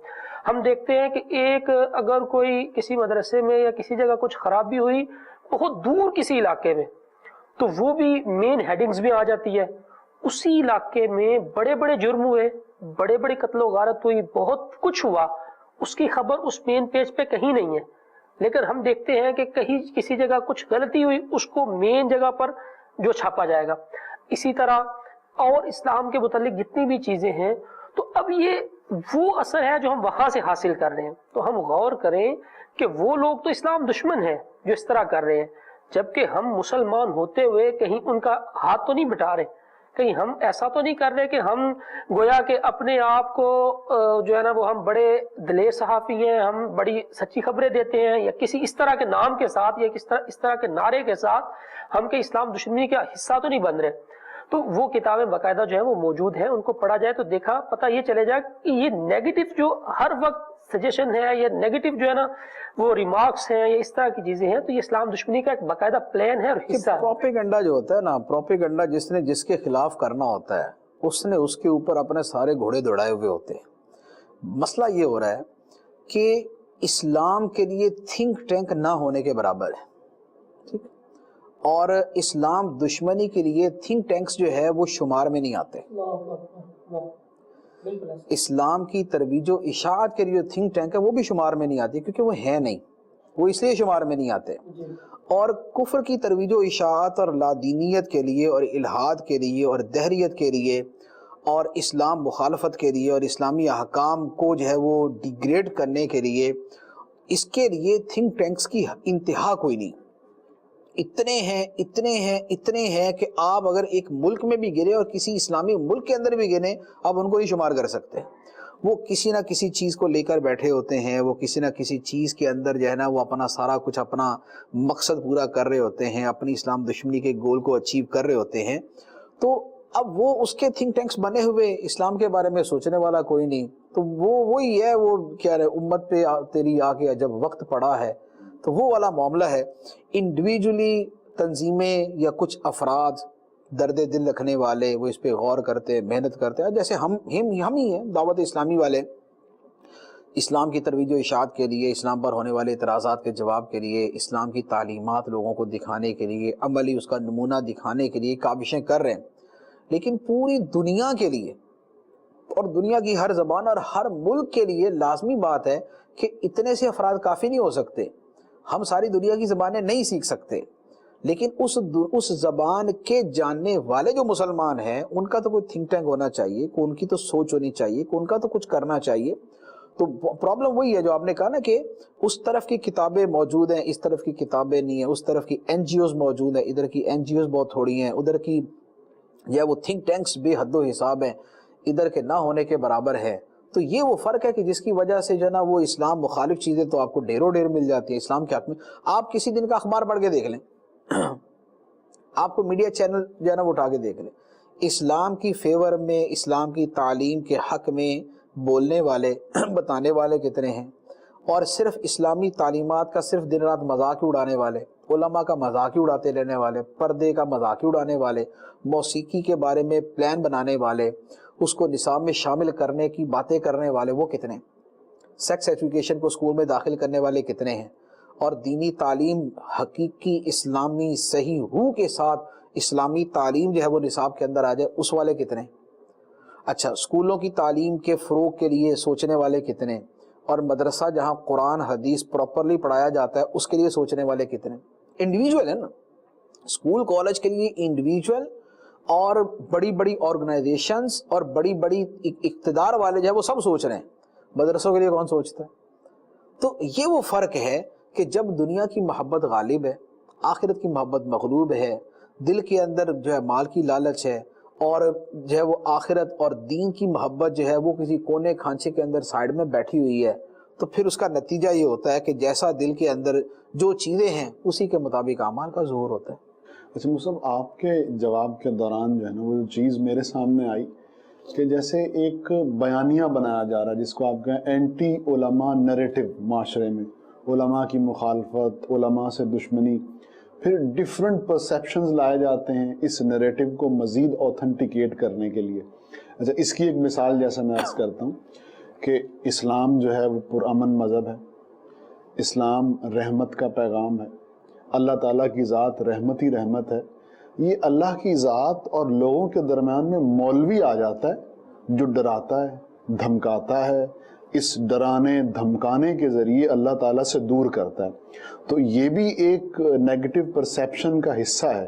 ہم دیکھتے ہیں کہ ایک اگر کوئی کسی مدرسے میں یا کسی جگہ کچھ خرابی ہوئی بہت دور کسی علاقے میں، تو وہ بھی مین ہیڈنگز میں آ جاتی ہے۔ اسی علاقے میں بڑے بڑے جرم ہوئے، بڑے بڑے قتل و غارت ہوئی، بہت کچھ ہوا، اس کی خبر اس مین پیج پہ کہیں نہیں ہے۔ لیکن ہم دیکھتے ہیں کہ کہیں کسی جگہ کچھ غلطی ہوئی، اس کو مین جگہ پر جو چھاپا جائے گا۔ اسی طرح اور اسلام کے متعلق جتنی بھی چیزیں ہیں، تو اب یہ وہ اثر ہے جو ہم وہاں سے حاصل کر رہے ہیں۔ تو ہم غور کریں کہ وہ لوگ تو اسلام دشمن ہیں جو اس طرح کر رہے ہیں، جبکہ ہم مسلمان ہوتے ہوئے کہیں ان کا ہاتھ تو نہیں بٹا رہے، کہیں ہم ایسا تو نہیں کر رہے کہ ہم گویا کہ اپنے آپ کو جو ہے نا وہ ہم بڑے دلیر صحافی ہیں، ہم بڑی سچی خبریں دیتے ہیں، یا کسی اس طرح کے نام کے ساتھ یا اس طرح کے نعرے کے ساتھ ہم کہ اسلام دشمنی کا حصہ تو نہیں بن رہے۔ تو وہ کتابیں باقاعدہ جو ہیں وہ موجود ہیں، ان کو پڑھا جائے تو دیکھا پتہ یہ چلے جائے کہ یہ نیگیٹو جو ہر وقت سجیشن ہے یا نیگیٹو جو ہے نا وہ ریمارکس ہیں یا اس طرح کی چیزیں ہیں، تو یہ اسلام دشمنی کا ایک باقاعدہ پلان ہے اور حصہ ہے۔ پروپیگنڈا جو ہوتا ہے نا، پروپیگنڈا جس نے جس کے خلاف کرنا ہوتا ہے اس نے اس کے اوپر اپنے سارے گھوڑے دوڑائے ہوئے ہوتے ہیں۔ مسئلہ یہ ہو رہا ہے کہ اسلام کے لیے تھنک ٹینک نہ ہونے کے برابر ہے، ٹھیک، اور اسلام دشمنی کے لیے تھنک ٹینکس جو ہے وہ شمار میں نہیں آتے۔ اسلام کی ترویج و اشاعت کے لیے تھنک ٹینک ہے وہ بھی شمار میں نہیں آتی، کیونکہ وہ ہے نہیں، وہ اس لیے شمار میں نہیں آتے۔ اور کفر کی ترویج و اشاعت اور لادینیت کے لیے اور الحاد کے لیے اور دہریت کے لیے اور اسلام مخالفت کے لیے اور اسلامی احکام کو جو ہے وہ ڈیگریڈ کرنے کے لیے، اس کے لیے تھنک ٹینکس کی انتہا کوئی نہیں۔ اتنے ہیں کہ آپ اگر ایک ملک میں بھی گرے اور کسی اسلامی ملک کے اندر بھی گرے آپ ان کو نہیں شمار کر سکتے۔ وہ کسی نہ کسی چیز کو لے کر بیٹھے ہوتے ہیں، وہ کسی نہ کسی چیز کے اندر جو ہے نا وہ اپنا سارا کچھ اپنا مقصد پورا کر رہے ہوتے ہیں، اپنی اسلام دشمنی کے گول کو اچیو کر رہے ہوتے ہیں۔ تو اب وہ اس کے تھنک ٹینکس بنے ہوئے، اسلام کے بارے میں سوچنے والا کوئی نہیں، تو وہی ہے، وہ کیا رہے امت پہ تیری آ کے جب وقت پڑا ہے، تو وہ والا معاملہ ہے۔ انڈیویجولی تنظیمیں یا کچھ افراد درد دل رکھنے والے وہ اس پہ غور کرتے، محنت کرتے ہیں، جیسے ہم ہی ہیں دعوت اسلامی والے، اسلام کی ترویج و اشاعت کے لیے، اسلام پر ہونے والے اعتراضات کے جواب کے لیے، اسلام کی تعلیمات لوگوں کو دکھانے کے لیے، عملی اس کا نمونہ دکھانے کے لیے کاوشیں کر رہے ہیں۔ لیکن پوری دنیا کے لیے اور دنیا کی ہر زبان اور ہر ملک کے لیے لازمی بات ہے کہ اتنے سے افراد کافی نہیں ہو سکتے۔ ہم ساری دنیا کی زبانیں نہیں سیکھ سکتے، لیکن اس زبان کے جاننے والے جو مسلمان ہیں ان کا تو کوئی تھنک ٹینک ہونا چاہیے، ان کی تو سوچ ہونی چاہیے، ان کا تو کچھ کرنا چاہیے۔ تو پرابلم وہی ہے جو آپ نے کہا نا کہ اس طرف کی کتابیں موجود ہیں، اس طرف کی کتابیں نہیں ہیں، اس طرف کی این جی اوز موجود ہیں، ادھر کی این جی اوز بہت تھوڑی ہیں، ادھر کی یا وہ تھنک ٹینکس بے حد و حساب ہیں، ادھر کے نہ ہونے کے برابر ہے۔ تو یہ وہ فرق ہے کہ جس کی وجہ سے جو ہے نا وہ اسلام مخالف چیزیں تو آپ کو ڈھیروں ڈھیر مل جاتی ہیں اسلام کے حق میں۔ آپ کسی دن کا اخبار پڑھ کے دیکھ لیں، آپ کو میڈیا چینل جو ہے نا وہ اٹھا کے دیکھ لیں، اسلام کی فیور میں، اسلام کی تعلیم کے حق میں بولنے والے بتانے والے کتنے ہیں، اور صرف اسلامی تعلیمات کا صرف دن رات مذاق ہی اڑانے والے، علماء کا مذاق ہی اڑاتے رہنے والے، پردے کا مذاق ہی اڑانے والے، موسیقی کے بارے میں پلان بنانے والے، اس کو نصاب میں شامل کرنے کی باتیں کرنے والے وہ کتنے، سیکس ایجوکیشن کو اسکول میں داخل کرنے والے کتنے ہیں، اور دینی تعلیم حقیقی اسلامی صحیح روح کے ساتھ اسلامی تعلیم جو ہے وہ نصاب کے اندر آ جائے اس والے کتنے۔ اچھا، اسکولوں کی تعلیم کے فروغ کے لیے سوچنے والے کتنے، اور مدرسہ جہاں قرآن حدیث پراپرلی پڑھایا جاتا ہے اس کے لیے سوچنے والے کتنے۔ انڈیویجول ہے نا، اسکول کالج کے لیے انڈیویجول اور بڑی بڑی آرگنائزیشنز اور بڑی بڑی اقتدار والے جو ہے وہ سب سوچ رہے ہیں، مدرسوں کے لیے کون سوچتا ہے؟ تو یہ وہ فرق ہے کہ جب دنیا کی محبت غالب ہے، آخرت کی محبت مغلوب ہے، دل کے اندر جو ہے مال کی لالچ ہے، اور جو ہے وہ آخرت اور دین کی محبت جو ہے وہ کسی کونے کھانچے کے اندر سائیڈ میں بیٹھی ہوئی ہے، تو پھر اس کا نتیجہ یہ ہوتا ہے کہ جیسا دل کے اندر جو چیزیں ہیں اسی کے مطابق اعمال کا ظہور ہوتا ہے۔ اچھا مصعب، آپ کے جواب کے دوران جو ہے نا وہ چیز میرے سامنے آئی کہ جیسے ایک بیانیہ بنایا جا رہا ہے جس کو آپ کہیں اینٹی علماء نیریٹو، معاشرے میں علماء کی مخالفت، علماء سے دشمنی، پھر ڈیفرنٹ پرسیپشنز لائے جاتے ہیں اس نیریٹو کو مزید اوتھنٹیکیٹ کرنے کے لیے۔ اچھا، اس کی ایک مثال جیسا میں عرض کرتا ہوں کہ اسلام جو ہے وہ پرامن مذہب ہے، اسلام رحمت کا پیغام ہے، اللہ تعالیٰ کی ذات رحمت ہی رحمت ہے۔ یہ اللہ کی ذات اور لوگوں کے درمیان میں مولوی آ جاتا ہے جو ڈراتا ہے، دھمکاتا ہے، اس ڈرانے دھمکانے کے ذریعے اللہ تعالیٰ سے دور کرتا ہے، تو یہ بھی ایک نیگیٹو پرسیپشن کا حصہ ہے۔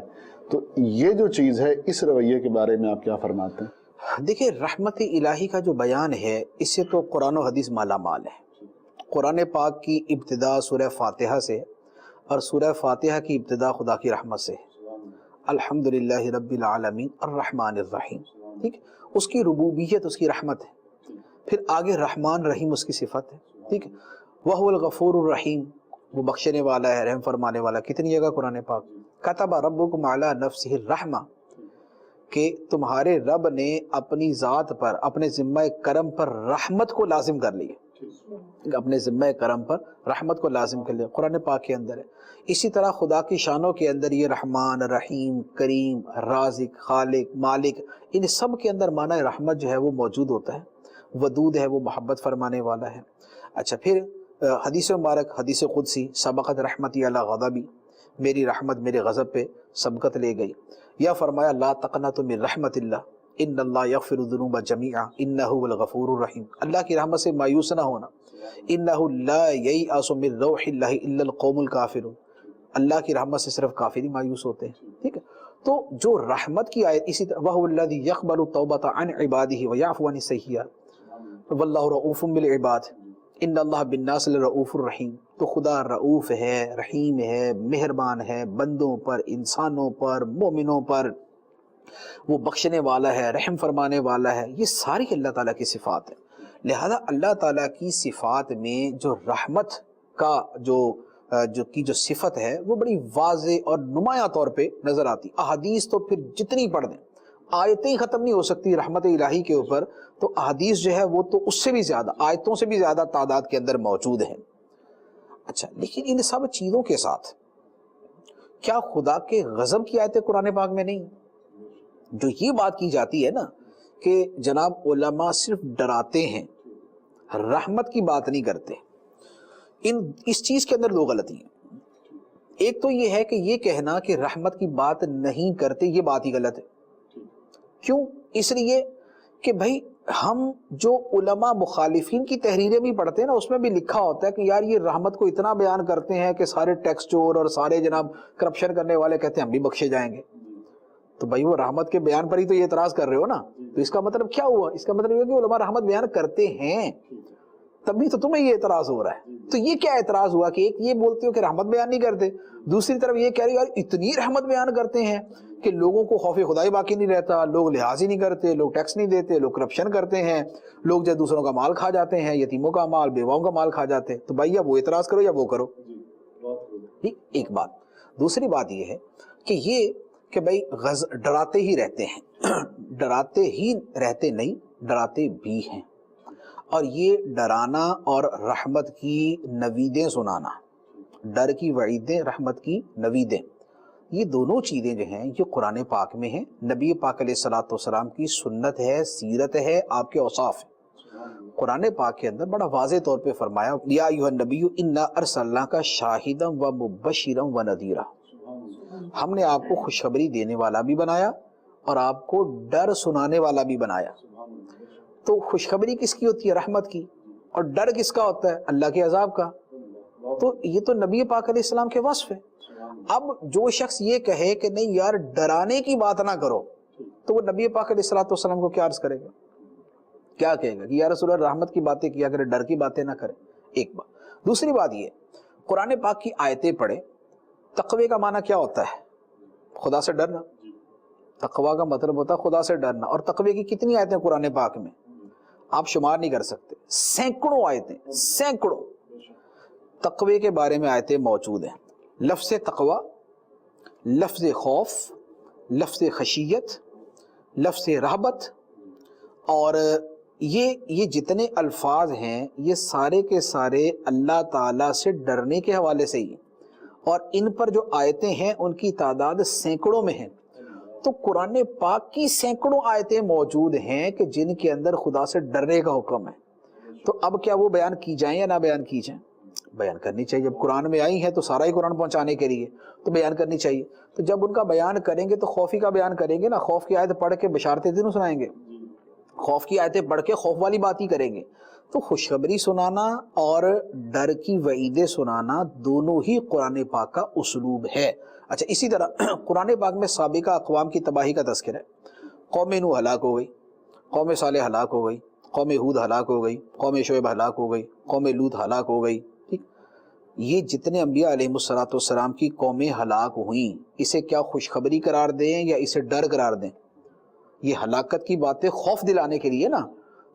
تو یہ جو چیز ہے اس رویے کے بارے میں آپ کیا فرماتے ہیں؟ دیکھیں، رحمت الہی کا جو بیان ہے اس سے تو قرآن و حدیث مالا مال ہے۔ قرآن پاک کی ابتدا سورہ فاتحہ سے، اور سورہ فاتحہ کی ابتدا خدا کی رحمت سے، الحمدللہ رب العالمین الرحمن الرحیم، ٹھیک، اس کی ربوبیت اس کی رحمت ہے، پھر آگے رحمان رحیم اس کی صفت ہے، ٹھیک، وَهُوَ الْغَفُورُ الرَّحِيمُ، وہ بخشنے والا ہے، رحم فرمانے والا۔ کتنی جگہ قرآن پاک کتب ربکم علی نفسہ الرحمہ، کہ تمہارے رب نے اپنی ذات پر، اپنے ذمہ کرم پر رحمت کو لازم کر لی، اپنے ذمہ کرم پر رحمت کو لازم کر لیا، قرآن پاک کے اندر ہے۔ اسی طرح خدا کی شانوں کے اندر یہ رحمان، رحیم، کریم، رازق، خالق، مالک، ان سب کے اندر معنی رحمت جو ہے وہ موجود ہوتا ہے۔ ودود ہے، وہ محبت فرمانے والا ہے۔ اچھا، پھر حدیث مبارک، حدیث قدسی، سبقت رحمتی علی غضبی، میری رحمت میرے غضب پہ سبقت لے گئی، یا فرمایا لا تقنطوا من رحمت اللہ ان اللہ یغفر الذنوب جميعا انہ هو الغفور الرحیم، اللہ کی رحمت سے مایوس نہ ہونا، انہ لا ییأس من روح اللہ الا القوم الکافرون، اللہ کی رحمت سے صرف کافر ہی مایوس ہوتے ہیں، ٹھیک ہے۔ تو جو رحمت کی آیت، اسی طرح وَهُوَ الَّذِي يَقْبَلُ التَّوْبَةَ عَنْ عِبَادِهِ وَيَعْفُو عَنِ السَّيِّئَاتِ وَاللَّهُ رَؤُوفٌ بِالْعِبَادِ إِنَّ اللَّهَ بِالنَّاسِ لَرَؤُوفٌ رَحِيمٌ۔ تو خدا رؤوف ہے، رحیم ہے، مہربان ہے، بندوں پر، انسانوں پر، مومنوں پر، وہ بخشنے والا ہے، رحم فرمانے والا ہے۔ یہ ساری اللہ تعالیٰ کی صفات ہے۔ لہذا اللہ تعالیٰ کی صفات میں جو رحمت کا جو صفت ہے وہ بڑی واضح اور نمایاں طور پہ نظر آتی۔ احادیث تو پھر جتنی پڑھ دیں، آیتیں ختم نہیں ہو سکتی رحمت الہی کے اوپر، تو احادیث جو ہے وہ تو اس سے بھی زیادہ، آیتوں سے بھی زیادہ تعداد کے اندر موجود ہیں۔ اچھا، لیکن ان سب چیزوں کے ساتھ کیا خدا کے غضب کی آیتیں قرآن پاک میں نہیں؟ جو یہ بات کی جاتی ہے نا کہ جناب علماء صرف ڈراتے ہیں، رحمت کی بات نہیں کرتے، اس چیز کے اندر دو غلطی ہیں۔ ایک تو یہ ہے کہ یہ کہنا کہ رحمت کی بات نہیں کرتے، یہ بات ہی غلط ہے۔ کیوں؟ اس لیے کہ بھائی ہم جو علماء مخالفین کی تحریریں بھی پڑھتے ہیں نا، اس میں بھی لکھا ہوتا ہے کہ یار یہ رحمت کو اتنا بیان کرتے ہیں کہ سارے ٹیکس چور اور سارے جناب کرپشن کرنے والے کہتے ہیں ہم بھی بخشے جائیں گے. تو بھائی وہ رحمت کے بیان پر ہی تو یہ اعتراض کر رہے ہو نا، تو اس کا مطلب کیا ہوا؟ اس کا مطلب یہ کہ علماء رحمت بیان کرتے ہیں، تبھی تو تمہیں یہ اعتراض ہو رہا ہے. تو یہ کیا اعتراض ہوا کہ ایک یہ بولتے ہو کہ رحمت بیان نہیں کرتے، دوسری طرف یہ کہہ رہے یار اتنی رحمت بیان کرتے ہیں کہ لوگوں کو خوف خدائی باقی نہیں رہتا، لوگ لحاظ ہی نہیں کرتے، لوگ ٹیکس نہیں دیتے، لوگ کرپشن کرتے ہیں، لوگ جو دوسروں کا مال کھا جاتے ہیں، یتیموں کا مال، بیواؤں کا مال کھا جاتے ہیں. تو بھائی یا وہ اعتراض کرو یا وہ کرو. ایک بات. دوسری بات یہ ہے کہ بھائی ڈراتے ہی رہتے ہیں، ڈراتے ہی رہتے نہیں، ڈراتے بھی ہیں. اور یہ ڈرانا اور رحمت کی نویدیں سنانا، ڈر کی وعیدیں، رحمت کی نویدیں، یہ دونوں چیزیں جو ہیں یہ قرآن پاک میں ہیں. نبی پاک علیہ الصلوۃ والسلام کی سنت ہے، سیرت ہے، آپ کے اوصاف ہیں. قرآن پاک کے اندر بڑا واضح طور پہ فرمایا یا ایھا النبی انا ارسلناک شاہدا و مبشرا و نذیرا. ہم نے آپ کو خوشخبری دینے والا بھی بنایا اور آپ کو ڈر سنانے والا بھی بنایا. تو خوشخبری کس کی ہوتی ہے؟ رحمت کی. اور ڈر کس کا ہوتا ہے؟ اللہ کے عذاب کا. تو یہ تو نبی پاک علیہ السلام کے وصف ہے. اب جو شخص یہ کہے کہ نہیں یار ڈرانے کی بات نہ کرو، تو وہ نبی پاک علیہ السلام کو کیا عرض کرے گا؟ کیا کہے گا کہ یا رسول اللہ رحمت کی باتیں کیا کرے، ڈر کی باتیں نہ کرے. ایک بات. دوسری بات یہ قرآن پاک کی آیتیں پڑھے. تقوی کا معنی کیا ہوتا ہے؟ خدا سے ڈرنا. تقوی کا مطلب ہوتا ہے خدا سے ڈرنا. اور تقوی کی کتنی آیتیں قرآن پاک میں آپ شمار نہیں کر سکتے، سینکڑوں آیتیں، سینکڑوں تقوی کے بارے میں آیتیں موجود ہیں. لفظ تقوی، لفظ خوف، لفظ خشیت، لفظ رہبت، اور یہ جتنے الفاظ ہیں یہ سارے کے سارے اللہ تعالیٰ سے ڈرنے کے حوالے سے ہی، اور ان پر جو آیتیں ہیں ان کی تعداد سینکڑوں میں ہیں. تو قرآن پاک کی سینکڑوں آیتیں موجود ہیں کہ جن کے اندر خدا سے ڈرنے کا حکم ہے. تو اب کیا وہ بیان کی جائیں یا نہ بیان کی جائیں؟ بیان کرنی چاہیے. جب قرآن میں آئی ہیں تو سارا ہی قرآن پہنچانے کے لیے تو بیان کرنی چاہیے. تو جب ان کا بیان کریں گے تو خوفی کا بیان کریں گے نا. خوف کی آیت پڑھ کے بشارتیں دنوں سنائیں گے، خوف کی آیتیں پڑھ کے خوف والی بات ہی کریں گے. تو خوشخبری سنانا اور ڈر کی وعیدیں سنانا دونوں ہی قرآن پاک کا اسلوب ہے. اچھا، اسی طرح قرآن پاک میں سابقہ اقوام کی تباہی کا تذکرہ ہے. قوم نوح ہلاک ہو گئی، قوم صالح ہلاک ہو گئی، قوم ہود ہلاک ہو گئی، قوم شعیب ہلاک ہو گئی، قوم لوط ہلاک ہو گئی. ٹھیک، یہ جتنے انبیاء علیہ السلام کی قومیں ہلاک ہوئیں، اسے کیا خوشخبری قرار دیں یا اسے ڈر قرار دیں؟ یہ ہلاکت کی باتیں خوف دلانے کے لیے نا.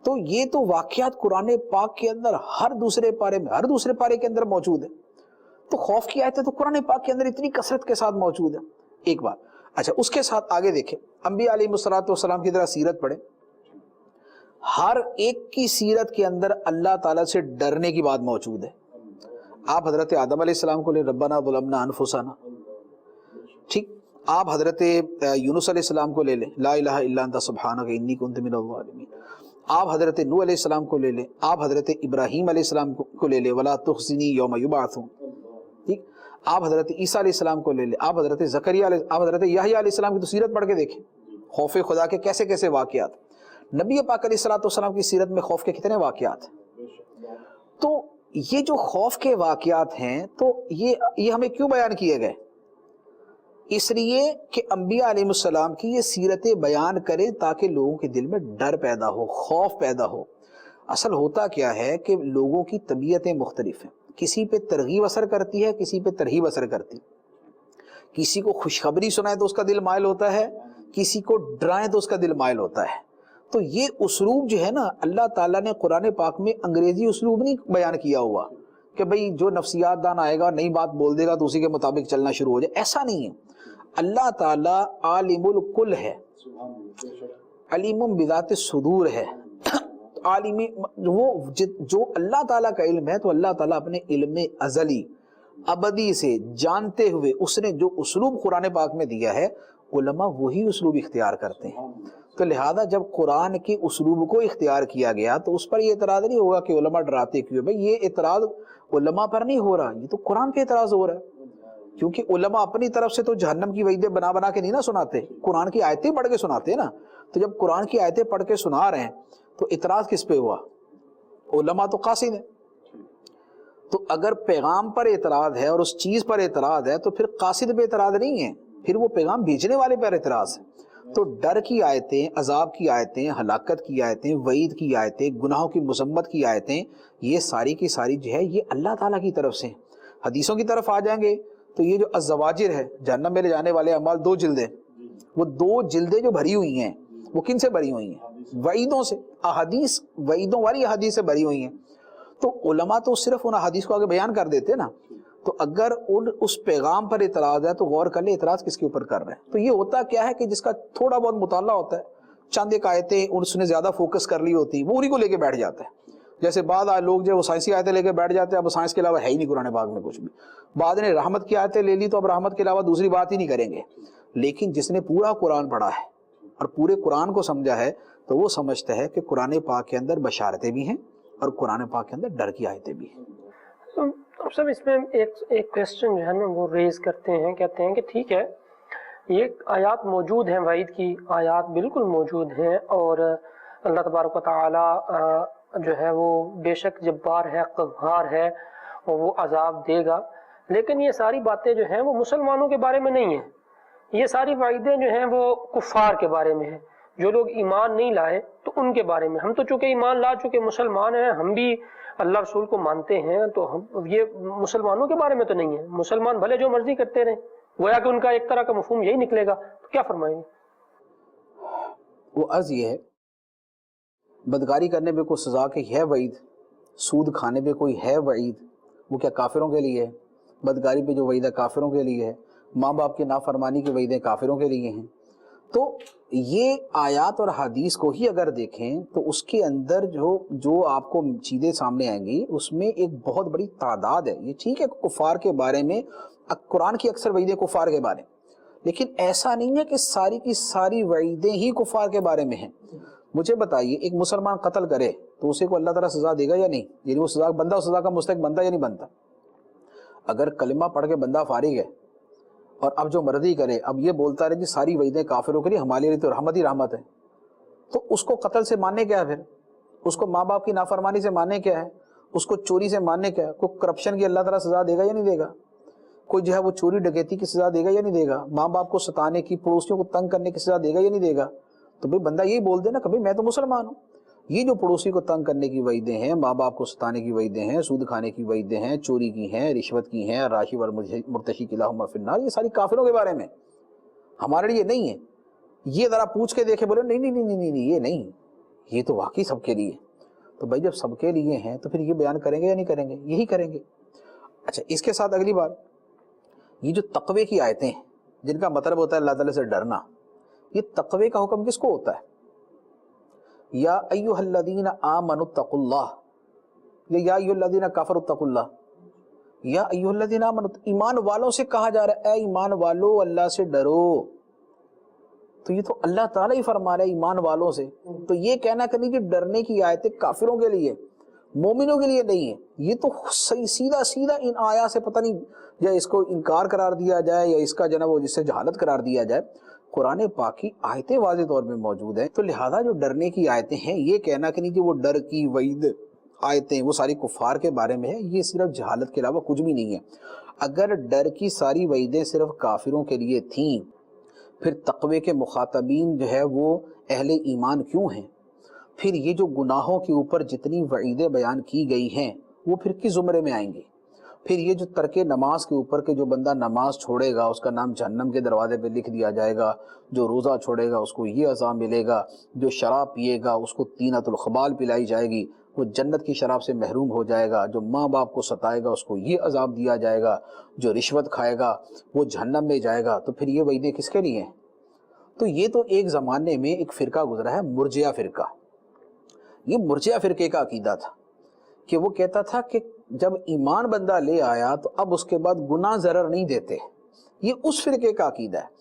تو یہ تو واقعات قرآن پاک کے اندر ہر دوسرے پارے کے اندر موجود ہے. تو خوف کی آیتیں تو قرآن پاک کے اندر اتنی کثرت کے ساتھ موجود ہے. ایک بات. اچھا، اس کے ساتھ آگے دیکھیں، انبیاء علیہ السلام کی طرح سیرت پڑھیں. ہر ایک کی سیرت کے اندر اللہ تعالیٰ سے ڈرنے کی بات موجود ہے. آپ حضرت آدم علیہ السلام کو لیں، ربنا ظلمنا انفسنا. ٹھیک، آپ حضرت یونس علیہ السلام کو لے لیں، لا الہ الا انت سبحانک انی کنت من الظالمین. آپ حضرت نوح علیہ السلام کو لے لیں، آپ حضرت ابراہیم علیہ السلام کو لے لیں، ولا تخزنی یوم یبعثون. ٹھیک، آپ حضرت عیسیٰ علیہ السلام کو لے لیں، آپ حضرت زکریا آپ حضرت یحییٰ علیہ السلام کی تو سیرت پڑھ کے دیکھیں، خوف خدا کے کیسے کیسے واقعات. نبی پاک علیہ السلام کی سیرت میں خوف کے کتنے واقعات ہیں. تو یہ جو خوف کے واقعات ہیں تو یہ ہمیں کیوں بیان کیے گئے؟ اس لیے کہ انبیاء علیہ السلام کی یہ سیرتیں بیان کریں تاکہ لوگوں کے دل میں ڈر پیدا ہو، خوف پیدا ہو. اصل ہوتا کیا ہے کہ لوگوں کی طبیعتیں مختلف ہیں. کسی پہ ترغیب اثر کرتی ہے، کسی پہ ترہیب اثر کرتی ہے. کسی کو خوشخبری سنائے تو اس کا دل مائل ہوتا ہے، کسی کو ڈرائیں تو اس کا دل مائل ہوتا ہے. تو یہ اسلوب جو ہے نا، اللہ تعالیٰ نے قرآن پاک میں انگریزی اسلوب نہیں بیان کیا ہوا کہ بھئی جو نفسیات دان آئے گا نئی بات بول دے گا تو اسی کے مطابق چلنا شروع ہو جائے. ایسا نہیں ہے. اللہ تعالیٰ عالم الکل ہے، علیم بذات الصدور ہے. عالم وہ جو اللہ تعالیٰ کا علم ہے، تو اللہ تعالیٰ اپنے علم ازلی ابدی سے جانتے ہوئے اس نے جو اسلوب قرآن پاک میں دیا ہے، علماء وہی اسلوب اختیار کرتے ہیں. تو لہذا جب قرآن کے اسلوب کو اختیار کیا گیا تو اس پر یہ اعتراض نہیں ہوگا کہ علماء ڈراتے کیوں. بھائی یہ اعتراض علماء پر نہیں ہو رہا، یہ تو قرآن پہ اعتراض ہو رہا ہے. کیونکہ علماء اپنی طرف سے تو جہنم کی وعیدیں بنا کے نہیں نا سناتے، قرآن کی آیتیں پڑھ کے سناتے ہیں نا. تو جب قرآن کی آیتیں پڑھ کے سنا رہے ہیں تو اعتراض کس پہ ہوا؟ علماء تو قاصد ہیں. تو اگر پیغام پر اعتراض ہے اور اس چیز پر اعتراض ہے تو پھر قاصد پہ اعتراض نہیں ہے، پھر وہ پیغام بھیجنے والے پر اعتراض ہے. تو ڈر کی آیتیں، عذاب کی آیتیں، ہلاکت کی آیتیں، وعید کی آیتیں، گناہوں کی مذمت کی آیتیں، یہ ساری کی ساری جو ہے یہ اللہ تعالیٰ کی طرف سے. حدیثوں کی طرف آ جائیں گے تو یہ جو الزواجر ہے، جہنم میں لے جانے والے اعمال 2 جلدیں، وہ 2 جلدیں جو بھری ہوئی ہیں وہ کن سے بھری ہوئی ہیں؟ وعیدوں سے. احادیث، وعیدوں والی احادیث سے بھری ہوئی ہیں. تو علماء تو صرف ان احادیث کو آگے بیان کر دیتے نا. تو اگر اس پیغام پر اعتراض ہے تو غور کر لیں اعتراض کس کے اوپر کر رہے ہیں. تو یہ ہوتا کیا ہے کہ جس کا تھوڑا بہت مطالعہ ہوتا ہے، چند ایک آیتیں اس نے زیادہ فوکس کر لی ہوتی، وہ انہی کو لے کے بیٹھ جاتا ہے. جیسے بعض لوگ جو وہ سائنسی آیتیں لے کے بیٹھ جاتے ہیں، اب سائنس کے علاوہ ہے ہی نہیں قرآن پاک میں کچھ بھی. بعد نے رحمت کی آیتیں لے لی تو اب رحمت کے علاوہ دوسری بات ہی نہیں کریں گے. لیکن جس نے پورا قرآن پڑھا ہے اور پورے قرآن کو سمجھا ہے تو وہ سمجھتا ہے کہ قرآن پاک کے اندر بشارتیں بھی ہیں اور قرآن پاک کے اندر ڈر کی آیتیں بھی ہیں. اب سب اس میں ایک کویسچن جو ہے نا وہ ریز کرتے ہیں، کہتے ہیں کہ ٹھیک ہے یہ آیات موجود ہیں، وعید کی آیات بالکل موجود ہیں، اور اللہ تبارک و تعالی جو ہے وہ بے شک جبار ہے، قہار ہے، اور وہ عذاب دے گا. لیکن یہ ساری باتیں جو ہیں وہ مسلمانوں کے بارے میں نہیں ہیں. یہ ساری وعیدیں جو ہیں وہ کفار کے بارے میں ہیں، جو لوگ ایمان نہیں لائے تو ان کے بارے میں. ہم تو چونکہ ایمان لا چکے مسلمان ہیں، ہم بھی اللہ رسول کو مانتے ہیں، تو ہم یہ مسلمانوں کے بارے میں تو نہیں ہے. مسلمان بھلے جو مرضی کرتے رہیں، گویا کہ ان کا ایک طرح کا مفہوم یہی نکلے گا. تو کیا فرمائیں گے؟ وہ عرض یہ ہے، بدکاری کرنے پہ کوئی سزا کی ہے وعید، سود کھانے پہ کوئی ہے وعید، وہ کیا کافروں کے لیے ہے؟ بدکاری پہ جو وعید ہے کافروں کے لیے ہے. ماں باپ کی نافرمانی کی وعیدیں کافروں کے لیے ہیں. تو یہ آیات اور حدیث کو ہی اگر دیکھیں تو اس کے اندر جو آپ کو چیزیں سامنے آئیں گی اس میں ایک بہت بڑی تعداد ہے. یہ ٹھیک ہے کفار کے بارے میں قرآن کی اکثر وعیدیں کفار کے بارے میں، لیکن ایسا نہیں ہے کہ ساری کی ساری وعیدیں ہی کفار کے بارے میں ہیں. مجھے بتائیے ایک مسلمان قتل کرے تو اسے کو اللہ تعالیٰ سزا دے گا یا نہیں؟ یعنی وہ سزا بندہ سزا کا مستحق بنتا یا نہیں بنتا؟ اگر کلمہ پڑھ کے بندہ فارغ ہے اور اب جو مرضی کرے، اب یہ بولتا رہے جی ساری وعیدیں کافروں کے لیے، ہمارے لیے تو رحمت ہی رحمت ہے، تو اس کو قتل سے ماننے کیا ہے؟ پھر اس کو ماں باپ کی نافرمانی سے ماننے کیا ہے؟ اس کو چوری سے ماننے کیا ہے؟ کوئی کرپشن کی اللہ تعالیٰ سزا دے گا یا نہیں دے گا؟ کوئی جو ہے وہ چوری ڈکیتی کی سزا دے گا یا نہیں دے گا؟ ماں باپ کو ستانے کی، پڑوسیوں کو تنگ کرنے کی سزا دے گا یا نہیں دے گا؟ تو بھئی بندہ یہی بول دے نا کبھی میں تو مسلمان ہوں. یہ جو پڑوسی کو تنگ کرنے کی وعیدیں ہیں، ماں باپ کو ستانے کی وعیدیں ہیں، سود کھانے کی وعیدیں ہیں، چوری کی ہیں، رشوت کی ہیں، راشی والمرتشی کلاہما فی النار، یہ ساری کافروں کے بارے میں، ہمارے لیے نہیں ہے. یہ ذرا پوچھ کے دیکھے، بولے نہیں نہیں نہیں نہیں نہیں یہ نہیں، یہ تو واقعی سب کے لیے. تو بھائی جب سب کے لیے ہیں تو پھر یہ بیان کریں گے یا نہیں کریں گے؟ یہی کریں گے. اچھا اس کے ساتھ اگلی بات، یہ جو تقوی کی آیتیں ہیں جن کا مطلب ہوتا ہے اللہ تعالیٰ سے ڈرنا، یہ تقوی کا حکم کس کو ہوتا ہے؟ یا ایھا الذین آمنوا اتقوا اللہ، یا ایھا الذین کفروا اتقوا اللہ، یا ایھا الذین آمنوا، ایمان والوں سے کہا جا رہا ہے اے ایمان والو اللہ سے ڈرو. تو یہ تو اللہ تعالیٰ ہی فرما رہا ہے ایمان والوں سے. تو یہ کہنا کہ نہیں کہ ڈرنے کی آیتیں کافروں کے لیے، مومنوں کے لیے نہیں ہے، یہ تو سیدھا سیدھا ان آیات سے پتہ نہیں یا اس کو انکار قرار دیا جائے یا اس کا جناب وہ جس سے جہالت قرار دیا جائے. قرآن پاک کی آیتیں واضح طور پہ موجود ہیں، تو لہذا جو ڈرنے کی آیتیں ہیں یہ کہنا کہ نہیں کہ وہ ڈر کی وعید آیتیں وہ ساری کفار کے بارے میں ہے، یہ صرف جہالت کے علاوہ کچھ بھی نہیں ہے. اگر ڈر کی ساری وعیدیں صرف کافروں کے لیے تھیں پھر تقوی کے مخاطبین جو ہے وہ اہل ایمان کیوں ہیں؟ پھر یہ جو گناہوں کے اوپر جتنی وعیدیں بیان کی گئی ہیں وہ پھر کس زمرے میں آئیں گی؟ پھر یہ جو ترک نماز کے اوپر کہ جو بندہ نماز چھوڑے گا اس کا نام جہنم کے دروازے پہ لکھ دیا جائے گا، جو روزہ چھوڑے گا اس کو یہ عذاب ملے گا، جو شراب پیے گا اس کو طینۃ الخبال پلائی جائے گی، وہ جنت کی شراب سے محروم ہو جائے گا، جو ماں باپ کو ستائے گا اس کو یہ عذاب دیا جائے گا، جو رشوت کھائے گا وہ جہنم میں جائے گا. تو پھر یہ وعیدیں کس کے لیے ہیں؟ تو یہ تو ایک زمانے میں ایک فرقہ گزرا ہے مرجئہ فرقہ. یہ مرجئہ فرقے کا عقیدہ تھا کہ وہ کہتا تھا کہ جب ایمان بندہ لے آیا تو اب اس کے بعد گناہ ضرر نہیں دیتے. یہ اس فرقے کا عقیدہ ہے.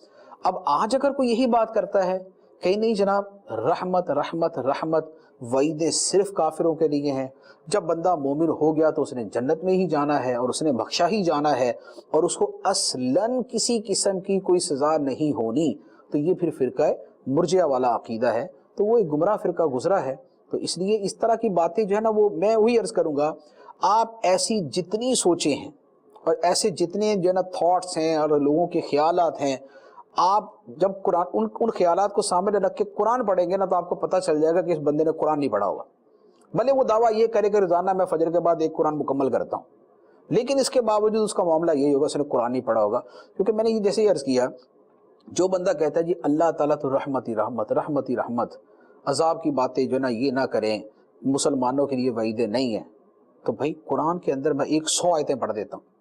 اب آج اگر کوئی یہی بات کرتا ہے کہ نہیں جناب رحمت رحمت رحمت، وعیدیں صرف کافروں کے لیے ہیں، جب بندہ مومن ہو گیا تو اس نے جنت میں ہی جانا ہے اور اس نے بخشا ہی جانا ہے اور اس کو اصلاً کسی قسم کی کوئی سزا نہیں ہونی، تو یہ پھر فرقہ مرجئہ والا عقیدہ ہے. تو وہ ایک گمراہ فرقہ گزرا ہے. تو تو اس لیے اس طرح کی باتیں جو ہے نا وہ میں وہی عرض کروں گا، آپ ایسی جتنی سوچیں ہیں اور ایسے جتنے جو ہے نا تھاٹس ہیں اور لوگوں کے خیالات ہیں، آپ جب قرآن ان خیالات کو سامنے رکھ کے قرآن پڑھیں گے نا تو آپ کو پتہ چل جائے گا کہ اس بندے نے قرآن نہیں پڑھا ہوگا. بھلے وہ دعویٰ یہ کرے کہ روزانہ میں فجر کے بعد ایک قرآن مکمل کرتا ہوں، لیکن اس کے باوجود اس کا معاملہ یہی ہوگا اس نے قرآن نہیں پڑھا ہوگا. کیونکہ میں نے یہ جیسے ہی عرض کیا، جو بندہ کہتا ہے جی اللہ تعالیٰ تو رحمت ہی رحمت، رحمت ہی رحمت، عذاب کی باتیں جو نا یہ نہ کریں، مسلمانوں کے لیے وعیدیں نہیں ہیں، تو بھائی قرآن کے اندر میں 100 آیتیں پڑھ دیتا ہوں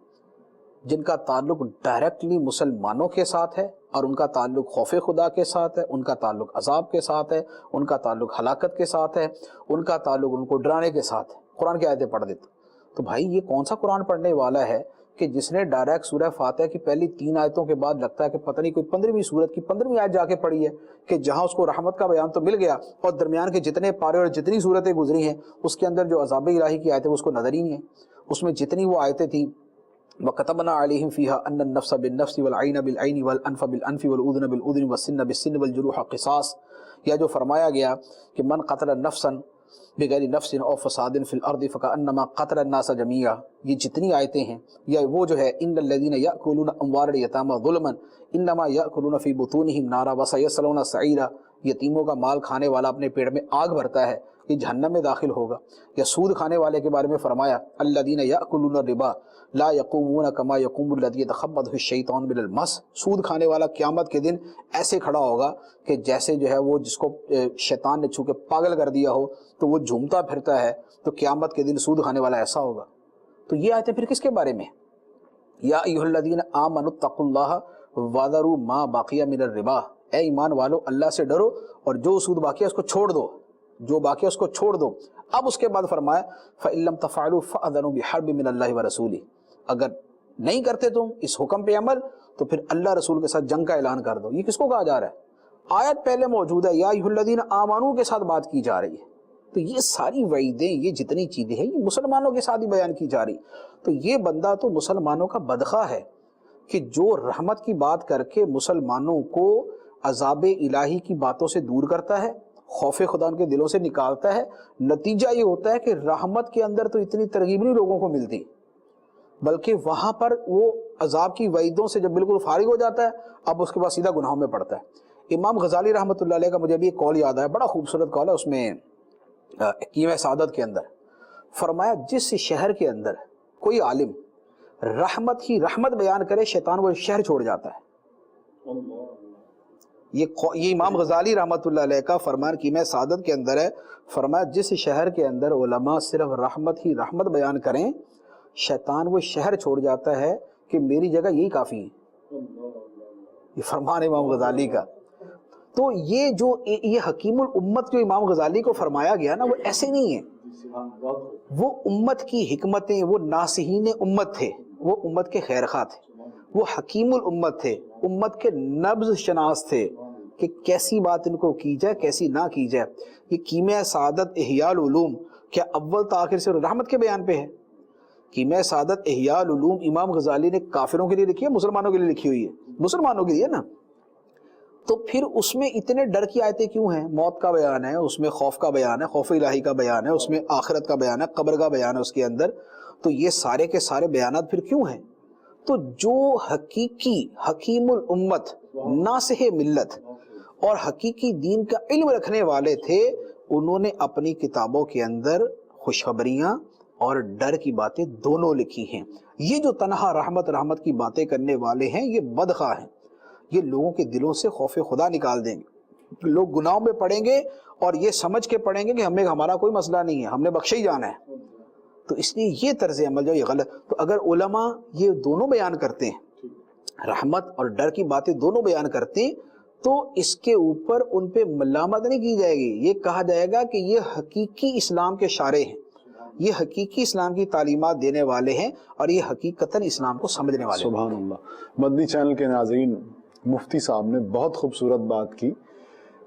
جن کا تعلق ڈائریکٹلی مسلمانوں کے ساتھ ہے، اور ان کا تعلق خوف خدا کے ساتھ ہے، ان کا تعلق عذاب کے ساتھ ہے، ان کا تعلق ہلاکت کے ساتھ ہے، ان کا تعلق ان کو ڈرانے کے ساتھ ہے. قرآن کی آیتیں پڑھ دیتا ہوں. تو بھائی یہ کون سا قرآن پڑھنے والا ہے کہ جس نے ڈائریکٹ سورہ فاتحہ کی پہلی 3 آیتوں کے بعد لگتا ہے کہ پتہ نہیں کوئی 15ویں سورت کی 15ویں آیت جا کے پڑھی ہے کہ جہاں اس کو رحمت کا بیان تو مل گیا اور درمیان کے جتنے پارے اور جتنی صورتیں گزری ہیں اس کے اندر جو عذاب الہی کی آیتیں اس کو نظر ہی نہیں ہے. اس میں جتنی وہ آیتیں تھیں وَكَتَبْنَا عَلَيْهِمْ فِيهَا أَنَّ النَّفْسَ بِالنَّفْسِ وَالْعَيْنَ بِالْعَيْنِ وَالْأَنْفَ بِالْأَنْفِ وَالْأُذُنَ بِالْأُذُنِ وَالسِّنَّ بِالسِّنِّ وَالْجُرُوحَ قِصَاص، یا جو فرمایا گیا کہ من قتل نفسا بغیر نفس او فساد فی الارض فکأنما قتل الناس جميعا، یہ جتنی آیتیں ہیں، یا وہ جو ہے ان الذین یأکلون اموال الیتامی ظلما انما یأکلون فی بطونہم نارا وسیصلون سعیرا، یتیموں کا مال کھانے والا اپنے پیٹ میں آگ بھرتا ہے، یہ جہنم میں داخل ہوگا. یا سود کھانے والے کے بارے میں فرمایا الذین یأکلون الربا لا یقومون کما یقوم الذی یتخبطہ الشیطان من المس، سود کھانے والا قیامت کے دن ایسے کھڑا ہوگا کہ جیسے جو ہے وہ جس کو شیطان نے چھو کے پاگل کر دیا ہو تو وہ جھومتا پھرتا ہے، تو قیامت کے دن سود کھانے والا ایسا ہوگا. تو یہ آیتیں پھر کس کے بارے میں؟ یا ایھا الذین آمنوا اتقوا اللہ وذروا ما بقی من الربا، اے ایمان والو اللہ سے ڈرو اور جو سود باقی ہے اس کو چھوڑ دو، جو باقی ہے اس کو چھوڑ دو. اب اس کے بعد فرمایا فَإِن لَّمْ تَفْعَلُوا فَأْذَنُوا بِحَرْبٍ مِّنَ اللَّهِ وَرَسُولِهِ، اگر نہیں کرتے تم اس حکم پہ عمل تو پھر اللہ رسول کے ساتھ جنگ کا اعلان کر دو. یہ کس کو کہا جا رہا ہے؟ آیت پہلے موجود ہے یا ایھا الذین آمنوا کے ساتھ بات کی جا رہی ہے. تو یہ ساری وعیدیں، یہ جتنی چیزیں ہیں یہ مسلمانوں کے ساتھ ہی بیان کی جا رہی. تو یہ بندہ تو مسلمانوں کا بدخواہ ہے کہ جو رحمت کی بات کر کے مسلمانوں کو عذاب الہی کی باتوں سے دور کرتا ہے، خوف خدا ان کے دلوں سے نکالتا ہے. نتیجہ یہ ہوتا ہے کہ رحمت کے اندر تو اتنی ترغیب نہیں لوگوں کو ملتی، بلکہ وہاں پر وہ عذاب کی وعیدوں سے جب بالکل فارغ ہو جاتا ہے اب اس کے بعد سیدھا گناہوں میں پڑتا ہے. امام غزالی رحمۃ اللہ علیہ کا مجھے ابھی ایک قول یاد آیا، بڑا خوبصورت قول ہے، اس میں حکیم سعادت کے اندر فرمایا جس شہر کے اندر کوئی عالم رحمت ہی رحمت بیان کرے شیطان وہ شہر چھوڑ جاتا ہے. یہ امام غزالی رحمۃ اللہ علیہ کا فرمان حکیم سعادت کے اندر ہے. فرمایا جس شہر کے اندر علماء صرف رحمت ہی رحمت بیان کریں شیطان وہ شہر چھوڑ جاتا ہے کہ میری جگہ یہی کافی ہے. یہ فرمان امام غزالی کا. تو یہ جو یہ حکیم الامت جو امام غزالی کو فرمایا گیا نا وہ ایسے نہیں ہے، وہ امت کی حکمتیں، وہ ناصحین امت تھے، وہ امت کے خیرخواہ تھے، وہ حکیم الامت تھے، امت کے نبض شناس تھے کہ کیسی بات ان کو کی جائے کیسی نہ کی جائے. یہ کیمیا سعادت احیاء العلوم کیا اول تا آخر سے رحمت کے بیان پہ ہے؟ کیمیا سعادت احیاء العلوم امام غزالی نے کافروں کے لیے لکھی ہے، مسلمانوں کے لیے لکھی ہوئی ہے؟ مسلمانوں کے لیے نا. تو پھر اس میں اتنے ڈر کی آیتیں کیوں ہیں؟ موت کا بیان ہے اس میں، خوف کا بیان ہے، خوف الہی کا بیان ہے اس میں، آخرت کا بیان ہے، قبر کا بیان ہے اس کے اندر. تو یہ سارے کے سارے بیانات پھر کیوں ہیں؟ تو جو حقیقی حکیم الامت، ناصح ملت اور حقیقی دین کا علم رکھنے والے تھے، انہوں نے اپنی کتابوں کے اندر خوشخبریاں اور ڈر کی باتیں دونوں لکھی ہیں. یہ جو تنہا رحمت کی باتیں کرنے والے ہیں یہ بدخواہ ہیں، یہ لوگوں کے دلوں سے خوف خدا نکال دیں گے. لوگ گناہوں میں پڑیں گے اور یہ سمجھ کے پڑیں گے کہ ہمارا کوئی مسئلہ نہیں ہے، ہم نے بخشے ہی جانا ہے. تو اس لیے یہ طرز عمل جو یہ غلط. تو اگر علماء یہ دونوں بیان کرتے ہیں، رحمت اور ڈر کی باتیں دونوں بیان کرتے ہیں، تو اس کے اوپر ان پہ ملامت نہیں کی جائے گی. یہ کہا جائے گا کہ یہ حقیقی اسلام کے شارع ہیں، یہ حقیقی اسلام کی تعلیمات دینے والے ہیں اور یہ حقیقتاً اسلام کو سمجھنے والے ہیں. سبحان اللہ. مدنی چینل کے ناظرین، مفتی صاحب نے بہت خوبصورت بات کی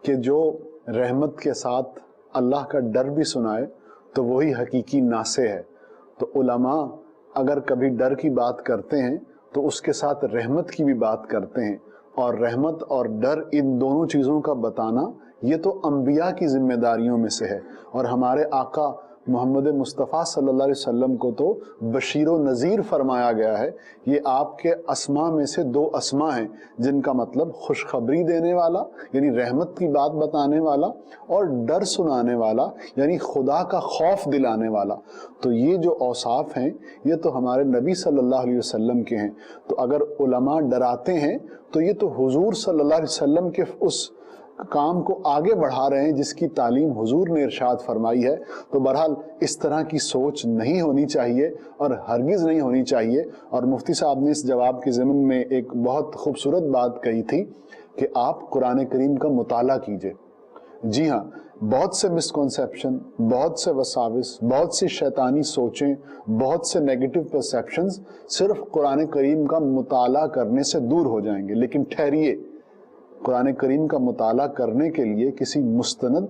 کہ جو رحمت کے ساتھ اللہ کا ڈر بھی سنائے تو وہی حقیقی ناصح ہے. تو علماء اگر کبھی ڈر کی بات کرتے ہیں تو اس کے ساتھ رحمت کی بھی بات کرتے ہیں، اور رحمت اور ڈر ان دونوں چیزوں کا بتانا یہ تو انبیاء کی ذمہ داریوں میں سے ہے، اور ہمارے آقا محمد مصطفیٰ صلی اللہ علیہ وسلم کو تو بشیر و نذیر فرمایا گیا ہے۔ یہ آپ کے اسماء میں سے 2 اسماء ہیں جن کا مطلب خوشخبری دینے والا یعنی رحمت کی بات بتانے والا، اور ڈر سنانے والا یعنی خدا کا خوف دلانے والا۔ تو یہ جو اوصاف ہیں یہ تو ہمارے نبی صلی اللہ علیہ وسلم کے ہیں۔ تو اگر علماء ڈراتے ہیں تو یہ تو حضور صلی اللہ علیہ وسلم کے اس کام کو آگے بڑھا رہے ہیں جس کی تعلیم حضور نے ارشاد فرمائی ہے۔ تو بہرحال اس طرح کی سوچ نہیں ہونی چاہیے اور ہرگز نہیں ہونی چاہیے۔ اور مفتی صاحب نے اس جواب کے ضمن میں ایک بہت خوبصورت بات کہی تھی کہ آپ قرآن کریم کا مطالعہ کیجئے۔ جی ہاں، بہت سے مسکنسیپشن، بہت سے وساوس، بہت سی شیطانی سوچیں، بہت سے نیگیٹو پرسیپشنز صرف قرآن کریم کا مطالعہ کرنے سے دور ہو جائیں گے، لیکن ٹھہریے، قرآن کریم کا مطالعہ کرنے کے لیے کسی مستند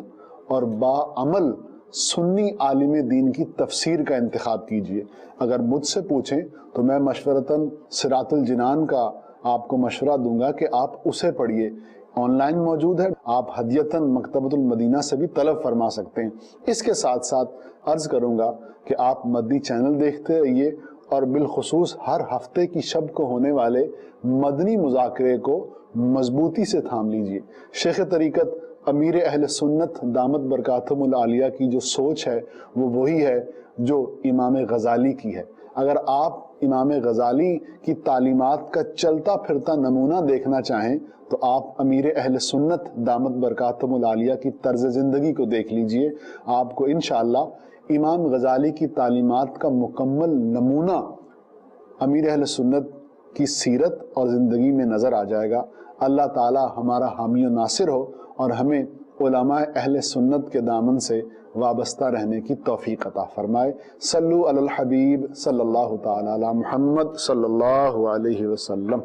اور باعمل سنی عالم دین کی تفسیر کا انتخاب کیجئے۔ اگر مجھ سے پوچھیں تو میں مشورتاً صراط الجنان کا آپ کو مشورہ دوں گا کہ آپ اسے پڑھیے، آن لائن موجود ہے، آپ ہدیتاً مکتبۃ المدینہ سے بھی طلب فرما سکتے ہیں۔ اس کے ساتھ ساتھ عرض کروں گا کہ آپ مدنی چینل دیکھتے رہیے، اور بالخصوص ہر ہفتے کی شب کو ہونے والے مدنی مذاکرے کو مضبوطی سے تھام لیجئے۔ شیخ طریقت امیر اہل سنت دامت برکاتہم العالیہ کی جو سوچ ہے وہ وہی ہے جو امام غزالی کی ہے۔ اگر آپ امام غزالی کی تعلیمات کا چلتا پھرتا نمونہ دیکھنا چاہیں تو آپ امیر اہل سنت دامت برکاتہم العالیہ کی طرز زندگی کو دیکھ لیجئے۔ آپ کو انشاءاللہ امام غزالی کی تعلیمات کا مکمل نمونہ امیر اہل سنت کی سیرت اور زندگی میں نظر آ جائے گا۔ اللہ تعالی ہمارا حامی و ناصر ہو اور ہمیں علماء اہل سنت کے دامن سے وابستہ رہنے کی توفیق عطا فرمائے۔ صلو علی الحبیب صلی اللہ تعالی علی محمد صلی اللہ علیہ وسلم۔